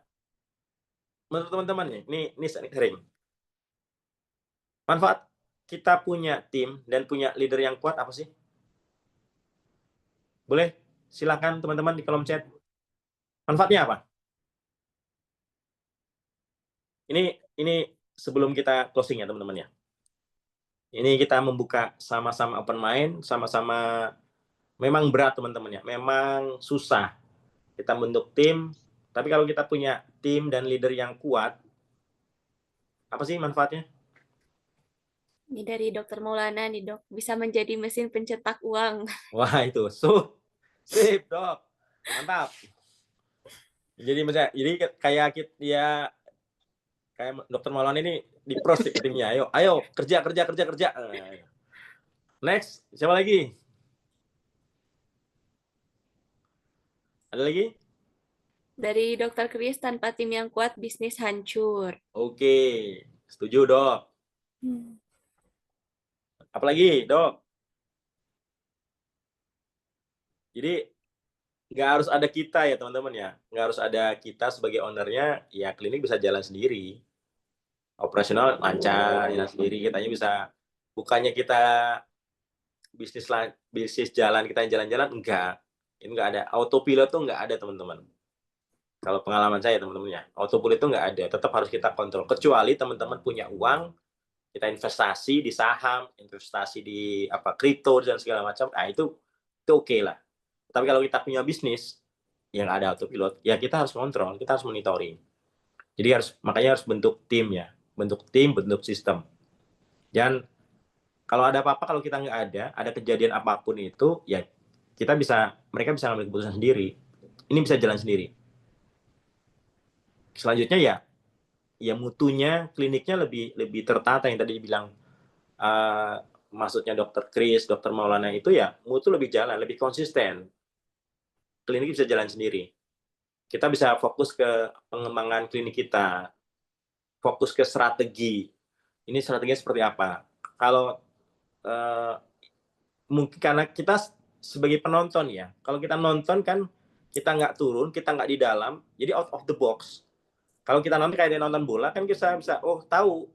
menurut teman-teman nih, ini sering. Manfaat kita punya tim dan punya leader yang kuat apa sih? Boleh silakan teman-teman di kolom chat. Manfaatnya apa? Ini sebelum kita closing ya teman-teman ya. Ini kita membuka sama-sama open mind, sama-sama memang berat teman-teman ya. Memang susah kita bentuk tim, tapi kalau kita punya tim dan leader yang kuat, apa sih manfaatnya? Ini dari Dokter Maulana nih dok, bisa menjadi mesin pencetak uang. Wah itu, sip dok, mantap. Jadi kayak kita ya kayak dokter Maulana ini di pros ke timnya. Ayo kerja. Next, siapa lagi? Ada lagi? Dari Dokter Kris, tanpa tim yang kuat, bisnis hancur. Oke, setuju dok. Hmm. Apalagi dok? Jadi nggak harus ada kita ya teman-teman ya. Nggak harus ada kita sebagai ownernya, ya klinik bisa jalan sendiri. Operasional lancar, jalan sendiri. Kitanya bisa, bukannya kita bisnis jalan, kita jalan-jalan, enggak. Ini enggak ada. Autopilot tuh enggak ada teman-teman. Kalau pengalaman saya teman-teman ya, autopilot itu enggak ada. Tetap harus kita kontrol. Kecuali teman-teman punya uang, kita investasi di saham, investasi di kripto dan segala macam, nah itu oke lah. Tapi kalau kita punya bisnis yang ada autopilot, ya kita harus kontrol, kita harus monitoring. Jadi makanya harus bentuk tim ya, bentuk tim, bentuk sistem. Dan kalau ada apa-apa, kalau kita nggak ada kejadian apapun itu, ya mereka bisa ngambil keputusan sendiri. Ini bisa jalan sendiri. Selanjutnya ya mutunya, kliniknya lebih tertata yang tadi dibilang maksudnya dokter Kris, dokter Maulana itu ya mutu lebih jalan, lebih konsisten. Klinik bisa jalan sendiri. Kita bisa fokus ke pengembangan klinik kita, fokus ke strategi. Ini strateginya seperti apa? Kalau mungkin karena kita sebagai penonton ya, kalau kita nonton kan kita nggak turun, kita nggak di dalam, jadi out of the box. Kalau kita nonton kayak nonton bola kan kita bisa tahu,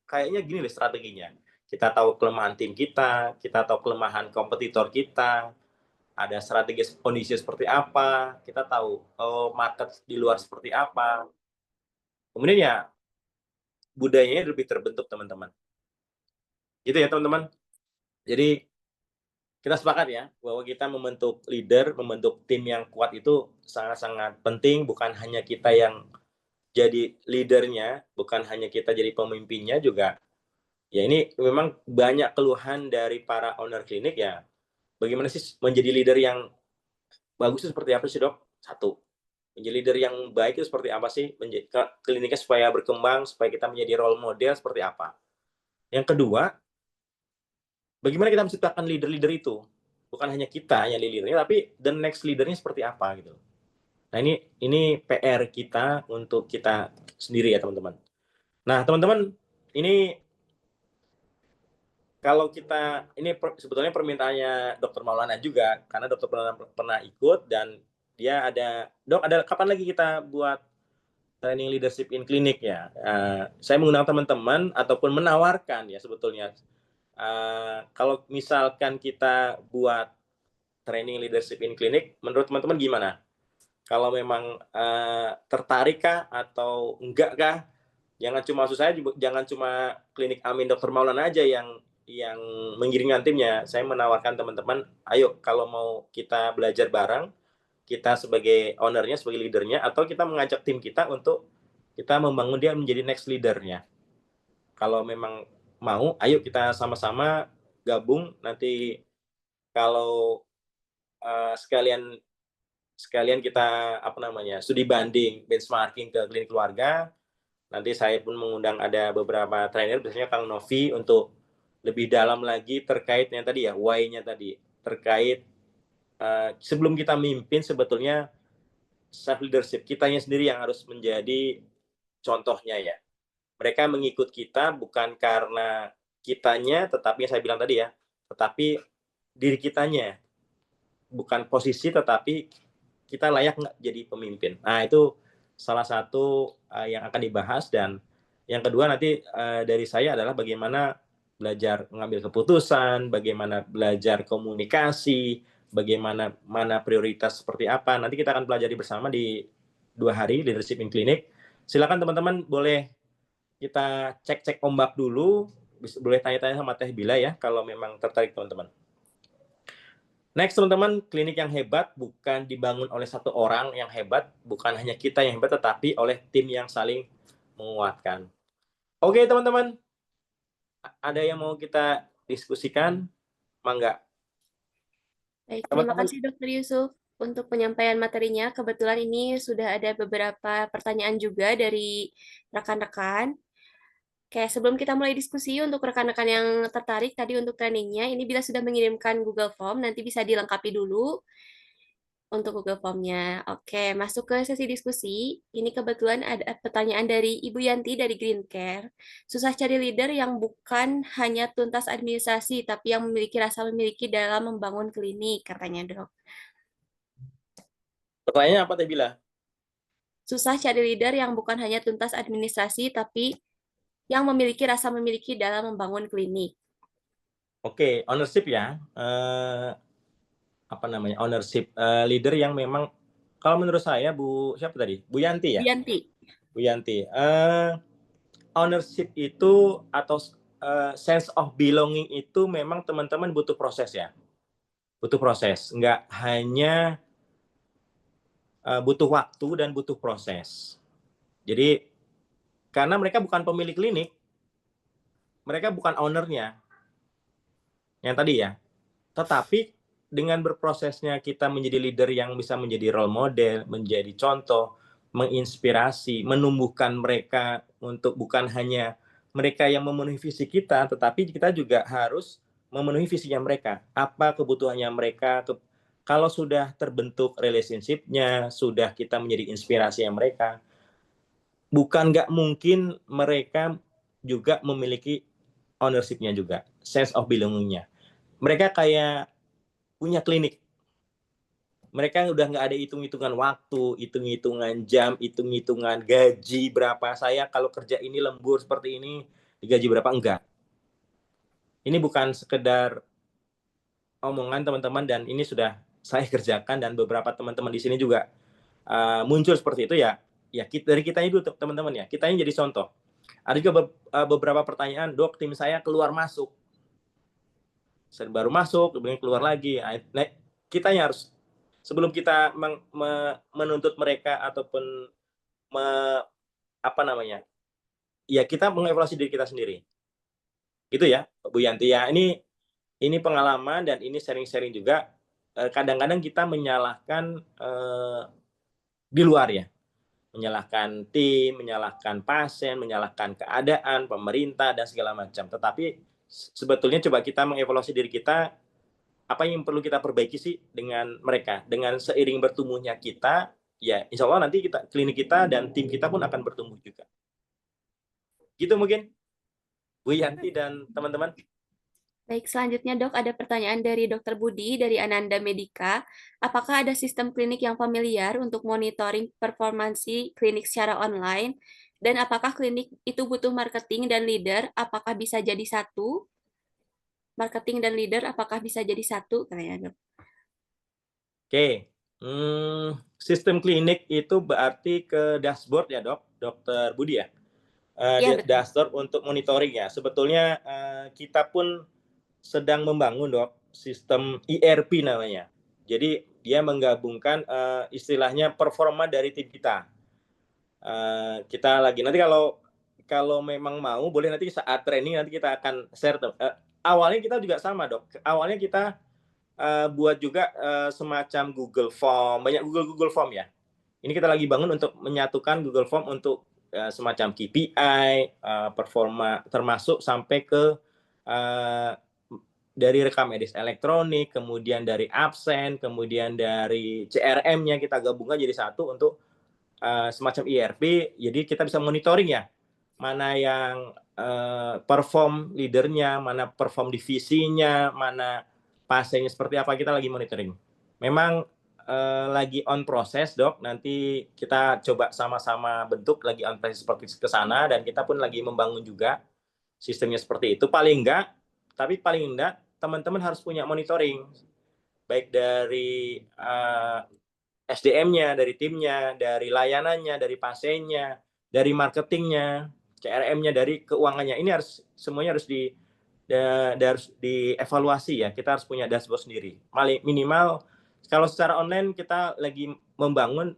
kayaknya gini deh strateginya. Kita tahu kelemahan tim kita tahu kelemahan kompetitor kita, ada strategi kondisi seperti apa, kita tahu market di luar seperti apa. Kemudian ya budayanya lebih terbentuk teman-teman. Gitu ya teman-teman. Jadi kita sepakat ya bahwa kita membentuk leader, membentuk tim yang kuat itu sangat-sangat penting. Bukan hanya kita yang jadi leadernya, bukan hanya kita jadi pemimpinnya juga. Ya ini memang banyak keluhan dari para owner klinik ya. Bagaimana sih menjadi leader yang bagus itu seperti apa sih dok? Satu, menjadi leader yang baik itu seperti apa sih? Kliniknya supaya berkembang, supaya kita menjadi role model seperti apa? Yang kedua, bagaimana kita menciptakan leader-leader itu? Bukan hanya kita yang leadernya, tapi the next leadernya seperti apa gitu. Nah ini PR kita untuk kita sendiri ya teman-teman. Nah teman-teman, ini kalau kita ini sebetulnya permintaannya Dokter Maulana juga, karena Dokter Maulana pernah ikut dan dia dok ada kapan lagi kita buat training leadership in klinik ya. Saya mengundang teman-teman ataupun menawarkan ya sebetulnya kalau misalkan kita buat training leadership in klinik, menurut teman-teman gimana? Kalau memang tertarik kah atau enggak kah? Jangan cuma klinik Amin Dokter Maulana aja yang mengirimkan timnya. Saya menawarkan teman-teman, ayo kalau mau kita belajar bareng, kita sebagai ownernya, sebagai leadernya, atau kita mengajak tim kita untuk kita membangun dia menjadi next leadernya. Kalau memang mau, ayo kita sama-sama gabung. Nanti kalau sekalian kita studi banding benchmarking ke klinik keluarga. Nanti saya pun mengundang ada beberapa trainer, biasanya Kang Novi, untuk lebih dalam lagi terkait yang tadi ya, why-nya tadi. Terkait sebelum kita mimpin sebetulnya self leadership kitanya sendiri yang harus menjadi contohnya ya. Mereka mengikut kita bukan karena kitanya, tetapi yang saya bilang tadi ya, tetapi diri kitanya. Bukan posisi, tetapi kita layak nggak jadi pemimpin. Nah itu salah satu yang akan dibahas, dan yang kedua nanti dari saya adalah bagaimana belajar mengambil keputusan, bagaimana belajar komunikasi, bagaimana mana prioritas seperti apa. Nanti kita akan pelajari bersama di 2 hari leadership in clinic. Silakan teman-teman boleh kita cek-cek ombak dulu, boleh tanya-tanya sama Teh Bila ya kalau memang tertarik teman-teman. Next teman-teman, klinik yang hebat bukan dibangun oleh satu orang yang hebat, bukan hanya kita yang hebat, tetapi oleh tim yang saling menguatkan. Oke teman-teman, ada yang mau kita diskusikan? Mangga. Baik, terima Teman-teman, kasih Dokter Yusuf untuk penyampaian materinya. Kebetulan ini sudah ada beberapa pertanyaan juga dari rekan-rekan. Oke, sebelum kita mulai diskusi, untuk rekan-rekan yang tertarik tadi untuk trainingnya, ini bila sudah mengirimkan Google Form, nanti bisa dilengkapi dulu untuk Google Form-nya. Oke, masuk ke sesi diskusi. Ini kebetulan ada pertanyaan dari Ibu Yanti dari Green Care. Susah cari leader yang bukan hanya tuntas administrasi, tapi yang memiliki rasa memiliki dalam membangun klinik, katanya dok. pertanyaannya apa Teh Bila? Susah cari leader yang bukan hanya tuntas administrasi, tapi yang memiliki rasa memiliki dalam membangun klinik. Oke, ownership ya. Apa namanya? Ownership leader yang memang, kalau menurut saya siapa tadi? Bu Yanti Bu ya? Yanti. Bu Yanti. Ownership itu atau sense of belonging itu memang teman-teman butuh proses ya. Butuh proses. Nggak hanya butuh waktu dan butuh proses. Jadi karena mereka bukan pemilik klinik, mereka bukan ownernya, yang tadi ya. Tetapi dengan berprosesnya kita menjadi leader yang bisa menjadi role model, menjadi contoh, menginspirasi, menumbuhkan mereka untuk bukan hanya mereka yang memenuhi visi kita, tetapi kita juga harus memenuhi visinya mereka. Apa kebutuhannya mereka, kalau sudah terbentuk relationship-nya, sudah kita menjadi inspirasi yang mereka, bukan nggak mungkin mereka juga memiliki ownership-nya juga, sense of belonging-nya. Mereka kayak punya klinik. Mereka udah nggak ada hitung-hitungan waktu, hitung-hitungan jam, hitung-hitungan gaji berapa. Saya kalau kerja ini lembur seperti ini, digaji berapa? Enggak. Ini bukan sekedar omongan teman-teman, dan ini sudah saya kerjakan, dan beberapa teman-teman di sini juga muncul seperti itu ya. Ya dari kita itu teman-teman ya, kita ini jadi contoh. Ada juga beberapa pertanyaan, dok tim saya keluar masuk. Baru masuk, kemudian keluar lagi. Nah, kita harus, sebelum kita menuntut mereka ataupun apa namanya, ya kita mengevaluasi diri kita sendiri. Gitu ya, Bu Yanti ya. Ini pengalaman dan ini sharing-sharing juga. Kadang-kadang kita menyalahkan di luar ya, menyalahkan tim, menyalahkan pasien, menyalahkan keadaan, pemerintah dan segala macam. Tetapi sebetulnya coba kita mengevaluasi diri kita, apa yang perlu kita perbaiki sih dengan mereka. Dengan seiring bertumbuhnya kita, ya insya Allah nanti klinik kita dan tim kita pun akan bertumbuh juga. Gitu mungkin Bu Yanti dan teman-teman. Baik, selanjutnya dok, ada pertanyaan dari Dokter Budi dari Ananda Medika. Apakah ada sistem klinik yang familiar untuk monitoring performansi klinik secara online? Dan apakah klinik itu butuh marketing dan leader? Apakah bisa jadi satu? Marketing dan leader apakah bisa jadi satu? Kayaknya dok. Oke, sistem klinik itu berarti ke dashboard ya dok, Dokter Budi ya. Iya betul. Dashboard untuk monitoring ya. Sebetulnya kita pun sedang membangun dok sistem ERP namanya. Jadi dia menggabungkan istilahnya performa dari tim kita. Kita lagi nanti kalau memang mau boleh nanti saat training nanti kita akan share. Awalnya kita juga sama dok. Awalnya kita buat juga semacam Google Form, banyak Google Form ya. Ini kita lagi bangun untuk menyatukan Google Form untuk semacam KPI, performa, termasuk sampai ke dari rekam medis elektronik, kemudian dari absen, kemudian dari CRM-nya kita gabungkan jadi satu untuk semacam ERP. Jadi kita bisa monitoring ya, mana yang perform leadernya, mana perform divisinya, mana pasiennya seperti apa, kita lagi monitoring. Memang lagi on proses, Dok. Nanti kita coba sama-sama bentuk lagi on proses seperti ke sana, dan kita pun lagi membangun juga sistemnya seperti itu. Paling enggak teman-teman harus punya monitoring, baik dari SDM-nya, dari timnya, dari layanannya, dari pasiennya, dari marketingnya, CRM-nya, dari keuangannya. Ini harus semuanya harus harus dievaluasi ya. Kita harus punya dashboard sendiri. Minimal kalau secara online kita lagi membangun,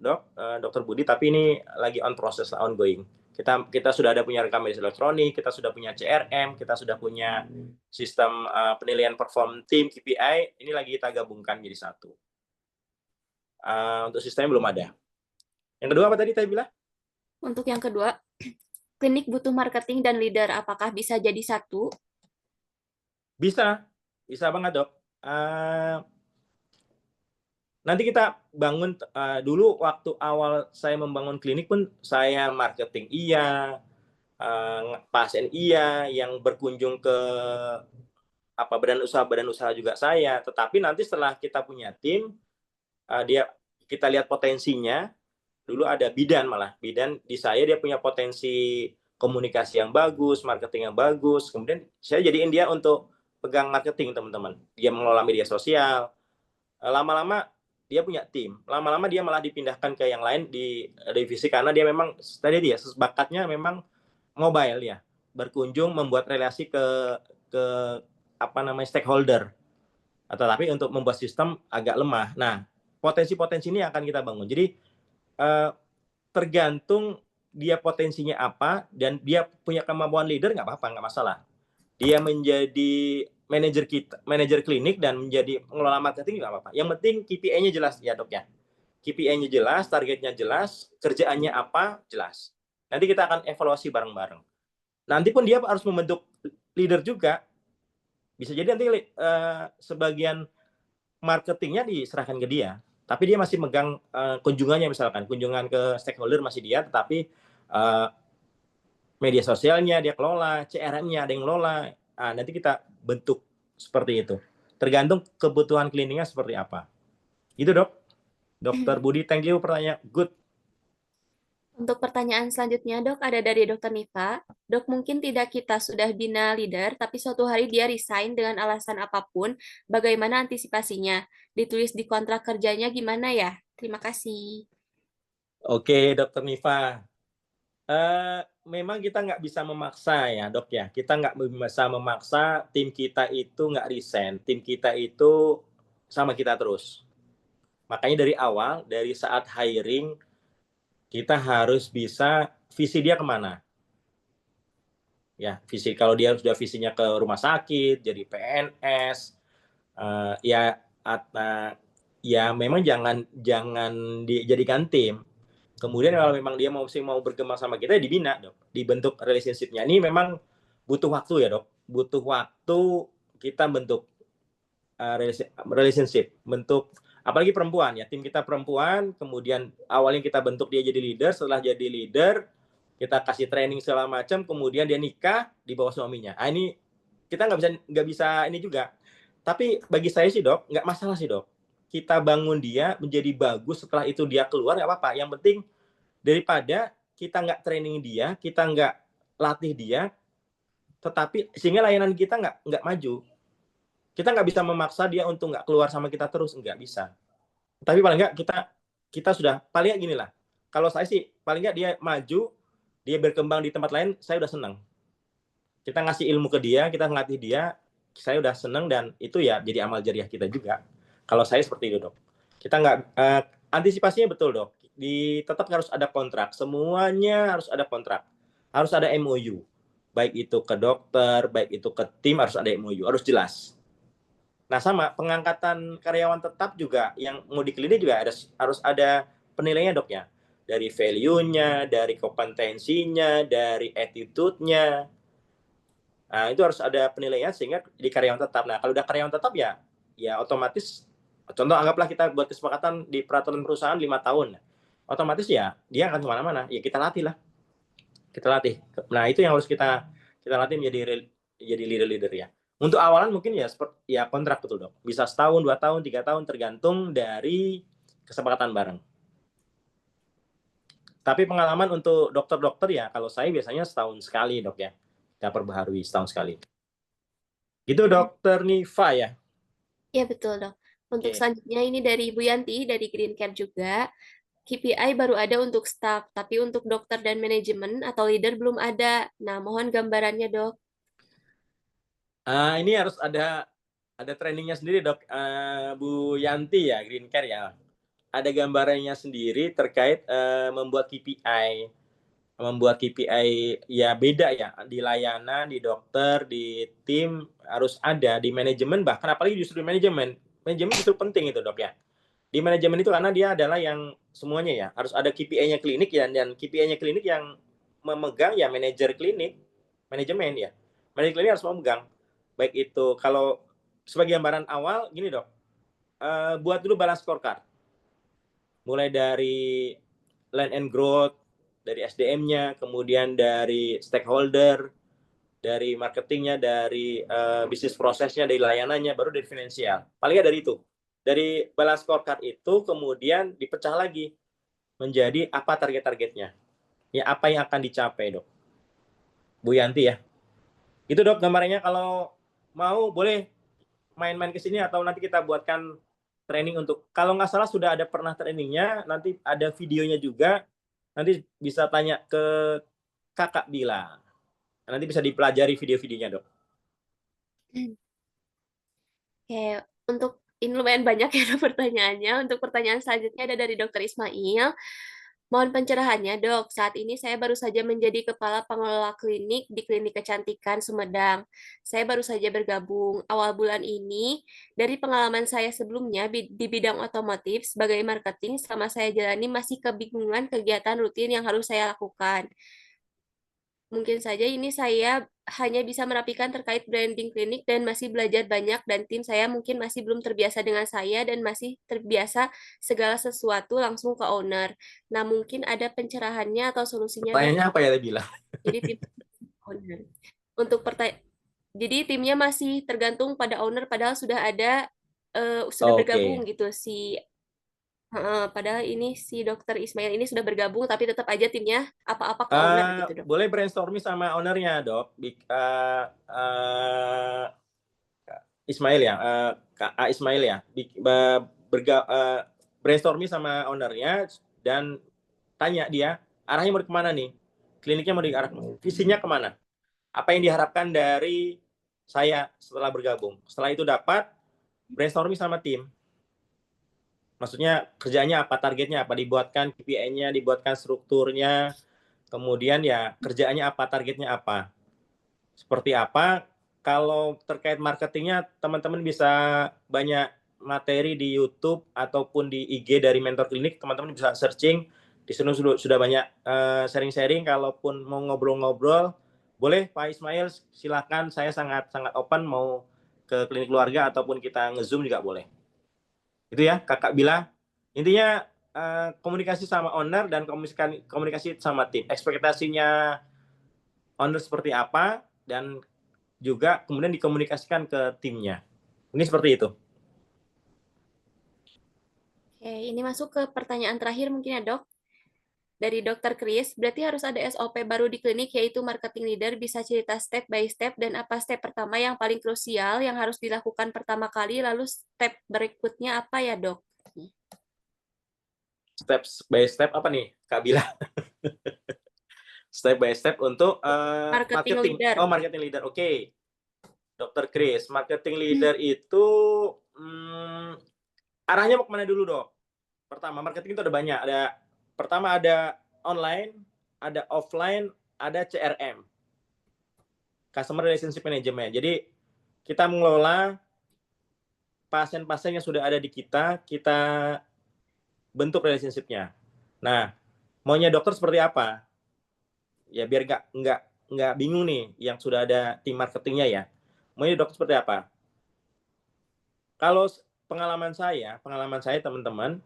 Dokter Budi, tapi ini lagi on proses, ongoing. Kita sudah ada punya rekam medis elektronik, kita sudah punya CRM, kita sudah punya sistem penilaian perform tim KPI. Ini lagi kita gabungkan jadi satu. Untuk sistemnya belum ada. Yang kedua apa tadi saya bilang? Untuk yang kedua, klinik butuh marketing dan leader. Apakah bisa jadi satu? Bisa banget, Dok. Nanti kita bangun, dulu waktu awal saya membangun klinik pun saya marketing iya, pasien iya, yang berkunjung ke badan usaha juga saya. Tetapi nanti setelah kita punya tim, kita lihat potensinya. Dulu ada bidan di saya, dia punya potensi komunikasi yang bagus, marketing yang bagus. Kemudian saya jadiin dia untuk pegang marketing, teman-teman. Dia mengelola media sosial. Lama-lama dia punya tim. Lama-lama dia malah dipindahkan ke yang lain di divisi, karena dia memang tadi dia bakatnya memang mobile ya, berkunjung, membuat relasi ke stakeholder. Tapi untuk membuat sistem agak lemah. Nah, potensi-potensi ini akan kita bangun. Jadi tergantung dia potensinya apa, dan dia punya kemampuan leader, nggak apa-apa, nggak masalah. Dia menjadi manajer klinik dan menjadi pengelola marketing nggak apa-apa. Yang penting KPI-nya jelas ya, Dok ya. KPI-nya jelas, targetnya jelas, kerjaannya apa jelas. Nanti kita akan evaluasi bareng-bareng. Nanti pun dia harus membentuk leader juga. Bisa jadi nanti sebagian marketingnya diserahkan ke dia, tapi dia masih megang kunjungannya, misalkan kunjungan ke stakeholder masih dia, tetapi media sosialnya dia kelola, CRM-nya ada yang kelola. Nanti kita bentuk seperti itu. Tergantung kebutuhan kliniknya seperti apa. Itu, Dok. Dokter Budi, thank you pertanyaan. Good. Untuk pertanyaan selanjutnya, Dok, ada dari Dokter Nifa. Dok, mungkin tidak kita sudah bina leader, tapi suatu hari dia resign dengan alasan apapun. Bagaimana antisipasinya? Ditulis di kontrak kerjanya gimana ya? Terima kasih. Oke, Dokter Nifa. Memang kita nggak bisa memaksa ya, Dok ya. Kita nggak bisa memaksa tim kita itu nggak resign. Tim kita itu sama kita terus. Makanya dari awal, dari saat hiring, kita harus bisa visi dia kemana. Ya, visi kalau dia sudah visinya ke rumah sakit, jadi PNS, ya memang jangan dijadikan tim. Kemudian kalau memang dia mau berkembang sama kita, ya dibina, Dok. Dibentuk relationship-nya. Ini memang butuh waktu ya, Dok. Butuh waktu kita bentuk relationship, bentuk apalagi perempuan ya. Tim kita perempuan, kemudian awalnya kita bentuk dia jadi leader, setelah jadi leader kita kasih training segala macam, kemudian dia nikah di bawah suaminya. Ini kita nggak bisa ini juga. Tapi bagi saya sih, Dok, nggak masalah sih, Dok. Kita bangun dia menjadi bagus, setelah itu dia keluar nggak apa-apa. Yang penting daripada kita nggak training dia, kita nggak latih dia, tetapi sehingga layanan kita nggak maju. Kita nggak bisa memaksa dia untuk nggak keluar sama kita terus, nggak bisa. Tapi paling nggak kita sudah, paling nggak gini lah. Kalau saya sih paling nggak dia maju, dia berkembang di tempat lain, saya udah senang. Kita ngasih ilmu ke dia, kita ngelatih dia, saya udah senang, dan itu ya jadi amal jariah kita juga. Kalau saya seperti itu, Dok. Kita nggak antisipasinya betul, Dok. Tetap harus ada kontrak, semuanya harus ada kontrak, harus ada MOU, baik itu ke dokter, baik itu ke tim, harus ada MOU, harus jelas. Nah, sama pengangkatan karyawan tetap juga yang mau di klinik juga harus ada penilaiannya, Dok ya, dari value-nya, dari kompetensinya, dari attitude-nya. Nah, itu harus ada penilaian sehingga di karyawan tetap. Nah, kalau udah karyawan tetap ya otomatis, contoh anggaplah kita buat kesepakatan di peraturan perusahaan 5 tahun. Otomatis ya dia akan kemana-mana. Ya kita latih lah. Kita latih. Nah, itu yang harus kita latih menjadi leader-leader ya. Untuk awalan mungkin ya kontrak, betul, Dok. Bisa setahun, 2 tahun, 3 tahun, tergantung dari kesepakatan bareng. Tapi pengalaman untuk dokter-dokter ya, kalau saya biasanya setahun sekali dok ya, kita perbaharui setahun sekali. Gitu dokter Niva ya. Iya betul dok. Untuk Oke. selanjutnya ini dari Bu Yanti dari Green Care juga. KPI baru ada untuk staff, tapi untuk dokter dan manajemen atau leader belum ada. Nah, mohon gambarannya dok. Ini harus ada trainingnya sendiri dok, Bu Yanti ya, Green Care ya. Ada gambarannya sendiri terkait membuat KPI. Membuat KPI ya beda ya, di layanan, di dokter, di tim harus ada, di manajemen bahkan apalagi justru di manajemen. Manajemen justru penting itu dok ya. Di manajemen itu karena dia adalah yang semuanya ya, harus ada KPI-nya klinik ya, dan KPI-nya klinik yang memegang ya manajer klinik, manajemen ya. Manajer klinik harus memegang. Baik itu kalau sebagai gambaran awal gini dok, buat dulu balance scorecard. Mulai dari land and growth, dari SDM-nya, kemudian dari stakeholder, dari marketingnya, dari bisnis prosesnya, dari layanannya, baru dari finansial. Paling nggak dari itu. Dari balance scorecard itu kemudian dipecah lagi menjadi apa target-targetnya. Ya apa yang akan dicapai dok. Bu Yanti ya. Itu dok gambarnya, kalau mau boleh main-main ke sini atau nanti kita buatkan training untuk, kalau nggak salah sudah ada pernah trainingnya, nanti ada videonya juga, nanti bisa tanya ke kakak Bila, nanti bisa dipelajari video-videonya dok. Oke, untuk ini lumayan banyak ya dok pertanyaannya. Untuk pertanyaan selanjutnya ada dari Dokter Ismail. Mohon pencerahannya, Dok. Saat ini saya baru saja menjadi kepala pengelola klinik di Klinik Kecantikan Sumedang. Saya baru saja bergabung awal bulan ini. Dari pengalaman saya sebelumnya di bidang otomotif sebagai marketing, selama saya jalani masih kebingungan kegiatan rutin yang harus saya lakukan. Mungkin saja ini saya hanya bisa merapikan terkait branding klinik dan masih belajar banyak dan tim saya mungkin masih belum terbiasa dengan saya dan masih terbiasa segala sesuatu langsung ke owner. Nah, mungkin ada pencerahannya atau solusinya, Dok. Pertanyaannya apa ya Bila? Jadi tim owner. Untuk jadi timnya masih tergantung pada owner padahal sudah bergabung Oke. gitu si padahal ini si Dokter Ismail ini sudah bergabung tapi tetap aja timnya apa-apa ke owner gitu, Dok. Boleh brainstorming sama ownernya dok. Ismail ya, Kak Ismail ya, brainstorming sama ownernya dan tanya dia arahnya mau kemana nih, kliniknya mau diarah, visinya kemana, apa yang diharapkan dari saya setelah bergabung. Setelah itu dapat brainstorming sama tim, maksudnya kerjanya apa, targetnya apa, dibuatkan KPI-nya, dibuatkan strukturnya, kemudian ya kerjaannya apa, targetnya apa, seperti apa. Kalau terkait marketingnya, teman-teman bisa banyak materi di YouTube ataupun di IG dari Mentor Klinik, teman-teman bisa searching. Di sini sudah banyak sharing-sharing. Kalaupun mau ngobrol-ngobrol, boleh Pak Ismail, silakan. Saya sangat open, mau ke klinik keluarga ataupun kita nge-zoom juga boleh. Itu ya, Kakak Bila. Intinya komunikasi sama owner dan komunikasi sama tim. Ekspektasinya owner seperti apa, dan juga kemudian dikomunikasikan ke timnya. Ini seperti itu. Oke, ini masuk ke pertanyaan terakhir mungkin ya, Dok. Dari Dokter Kris, berarti harus ada SOP baru di klinik yaitu marketing leader bisa cerita step by step dan apa step pertama yang paling krusial yang harus dilakukan pertama kali lalu step berikutnya apa ya, Dok? Step by step apa nih, Kak Bila? Step by step untuk Marketing marketing. leader. Oh, marketing leader. Oke. Okay. Dokter Chris, marketing leader itu arahnya mau kemana dulu dok? Pertama, marketing itu ada banyak. Pertama ada online, ada offline, ada CRM, Customer Relationship Management. Jadi kita mengelola pasien-pasien yang sudah ada di kita bentuk relationship-nya. Nah, maunya dokter seperti apa? Ya biar nggak bingung nih yang sudah ada tim marketingnya ya. Maunya dokter seperti apa? Kalau pengalaman saya teman-teman,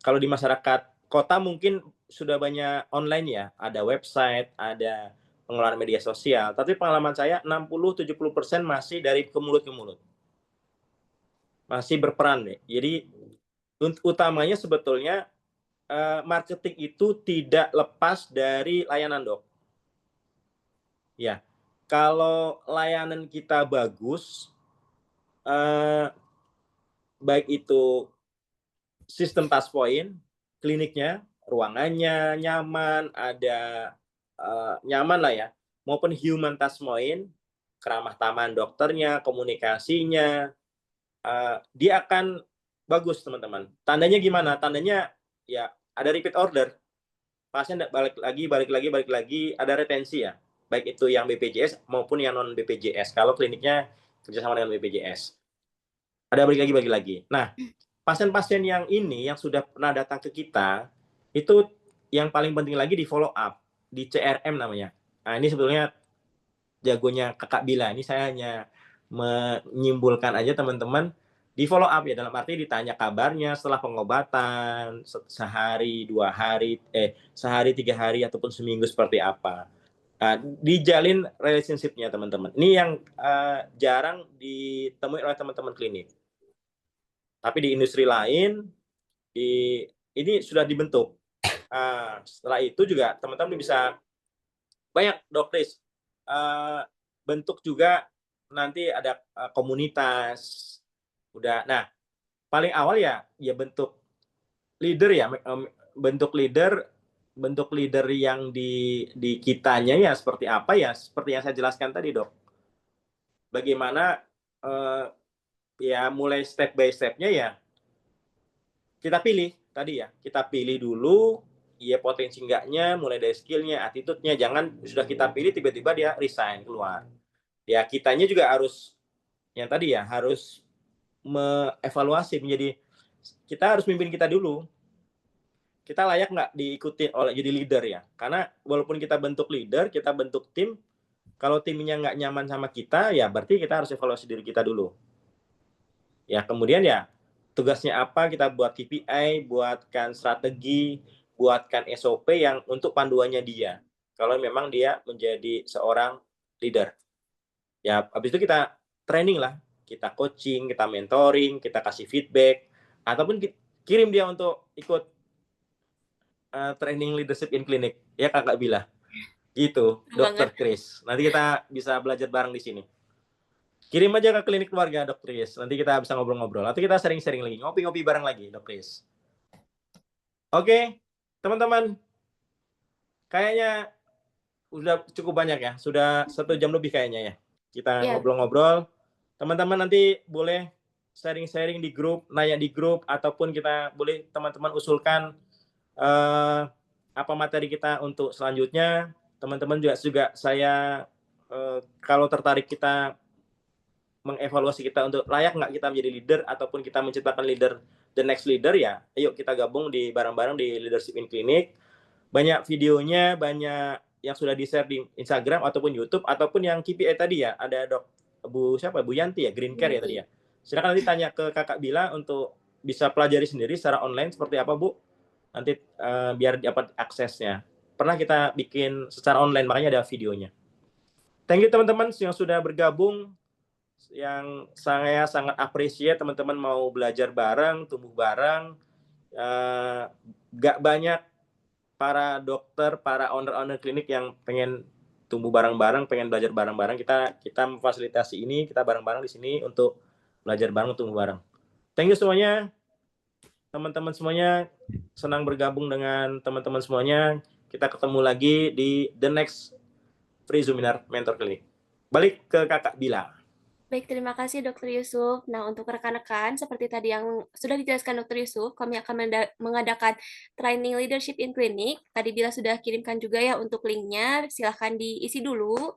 kalau di masyarakat kota mungkin sudah banyak online ya, ada website, ada pengelolaan media sosial, tapi pengalaman saya 60-70% masih dari ke mulut ke mulut. Masih berperan deh. Jadi utamanya sebetulnya marketing itu tidak lepas dari layanan, Dok. Ya, kalau layanan kita bagus, baik itu sistem touch point, kliniknya, ruangannya nyaman, ada nyaman lah ya, maupun human touch point, keramah tamahan dokternya, komunikasinya, dia akan bagus teman-teman. Tandanya gimana? Tandanya ya ada repeat order, pasien balik lagi, ada retensi ya, baik itu yang BPJS maupun yang non BPJS. Kalau kliniknya kerjasama dengan BPJS, ada balik lagi. Nah, pasien-pasien yang ini yang sudah pernah datang ke kita itu yang paling penting lagi di follow up, di CRM namanya. Nah, ini sebetulnya jagonya Kakak Bila. Ini saya hanya menyimpulkan aja teman-teman, di follow up ya, dalam arti ditanya kabarnya setelah pengobatan, sehari, 2 hari, sehari, 3 hari, ataupun seminggu seperti apa. Dijalin relationship-nya teman-teman. Ini yang jarang ditemui oleh teman-teman klinik. Tapi di industri lain, ini sudah dibentuk. Setelah itu juga teman-teman bisa banyak doktris bentuk juga, nanti ada komunitas. Udah, nah paling awal ya bentuk leader ya, bentuk leader yang di kitanya ya seperti apa ya, seperti yang saya jelaskan tadi, Dok. Bagaimana ya mulai step by step-nya ya kita pilih tadi ya, kita pilih dulu ya potensi enggaknya, mulai dari skill-nya, attitude-nya, jangan sudah kita pilih tiba-tiba dia resign keluar. Ya kitanya juga harus yang tadi ya, harus mengevaluasi, kita harus mimpin kita dulu. Kita layak nggak diikuti oleh jadi leader ya? Karena walaupun kita bentuk leader, kita bentuk tim, kalau timnya nggak nyaman sama kita, ya berarti kita harus evaluasi diri kita dulu. Ya kemudian ya tugasnya apa, kita buat KPI, buatkan strategi, buatkan SOP yang untuk panduannya dia. Kalau memang dia menjadi seorang leader. Ya habis itu kita training lah, kita coaching, kita mentoring, kita kasih feedback, ataupun kirim dia untuk ikut training leadership in clinic. Ya Kakak Bila. Gitu, Dokter Chris. Nanti kita bisa belajar bareng di sini. Kirim aja ke klinik keluarga, Dok Chris. Nanti kita bisa ngobrol-ngobrol. Nanti kita sering-sering lagi, ngopi-ngopi bareng lagi, Dok Chris. Oke, teman-teman. Kayaknya udah cukup banyak ya. Sudah 1 jam lebih kayaknya ya. Kita ngobrol-ngobrol. Teman-teman nanti boleh sharing-sharing di grup, nanya di grup, ataupun kita boleh teman-teman usulkan apa materi kita untuk selanjutnya. Teman-teman juga saya kalau tertarik kita mengevaluasi kita untuk layak nggak kita menjadi leader ataupun kita menciptakan leader, the next leader ya, ayo kita gabung di bareng-bareng di Leadership in Clinic. Banyak videonya, banyak yang sudah di-share di Instagram ataupun YouTube, ataupun yang KPI tadi ya, ada Bu Yanti ya, Green Care ya tadi ya. Silakan nanti tanya ke Kakak Bila untuk bisa pelajari sendiri secara online seperti apa, Bu. Nanti biar dapat aksesnya. Pernah kita bikin secara online, makanya ada videonya. Thank you teman-teman yang sudah bergabung, yang saya sangat appreciate teman-teman mau belajar bareng, tumbuh bareng. Gak banyak para dokter, para owner klinik yang pengen tumbuh bareng-bareng, pengen belajar bareng-bareng. Kita memfasilitasi ini, kita bareng-bareng di sini untuk belajar bareng, tumbuh bareng. Thank you semuanya, teman-teman semuanya. Senang bergabung dengan teman-teman semuanya. Kita ketemu lagi di the next free Zoominar Mentor Clinic. Balik ke Kakak Bila. Baik, terima kasih Dokter Yusuf. Nah, untuk rekan-rekan, seperti tadi yang sudah dijelaskan Dokter Yusuf, kami akan mengadakan training leadership in clinic. Tadi Bila sudah kirimkan juga ya untuk linknya, silahkan diisi dulu.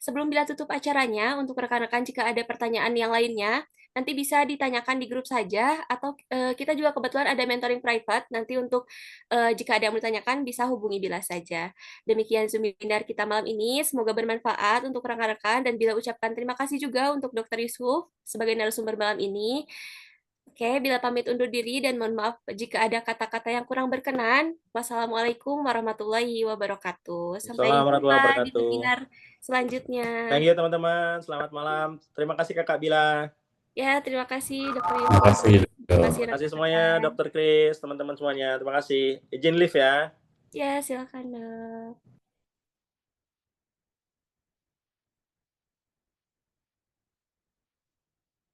Sebelum Bila tutup acaranya, untuk rekan-rekan jika ada pertanyaan yang lainnya, nanti bisa ditanyakan di grup saja, atau kita juga kebetulan ada mentoring private, nanti untuk jika ada yang ditanyakan bisa hubungi Bila saja. Demikian Zoominar kita malam ini, semoga bermanfaat untuk rekan-rekan, dan Bila ucapkan terima kasih juga untuk Dokter Yusuf sebagai narasumber malam ini. Oke, Bila pamit undur diri dan mohon maaf jika ada kata-kata yang kurang berkenan. Wassalamualaikum warahmatullahi wabarakatuh. Sampai jumpa di webinar selanjutnya. Thank you teman-teman, selamat malam. Terima kasih Kakak Bila. Ya, terima kasih Dokter Terima Yusuf. kasih. Terima kasih Terima kasih semuanya, rekan-rekan. Dokter Kris, teman-teman semuanya. Terima kasih. Izin live ya. Ya, silakan Dok.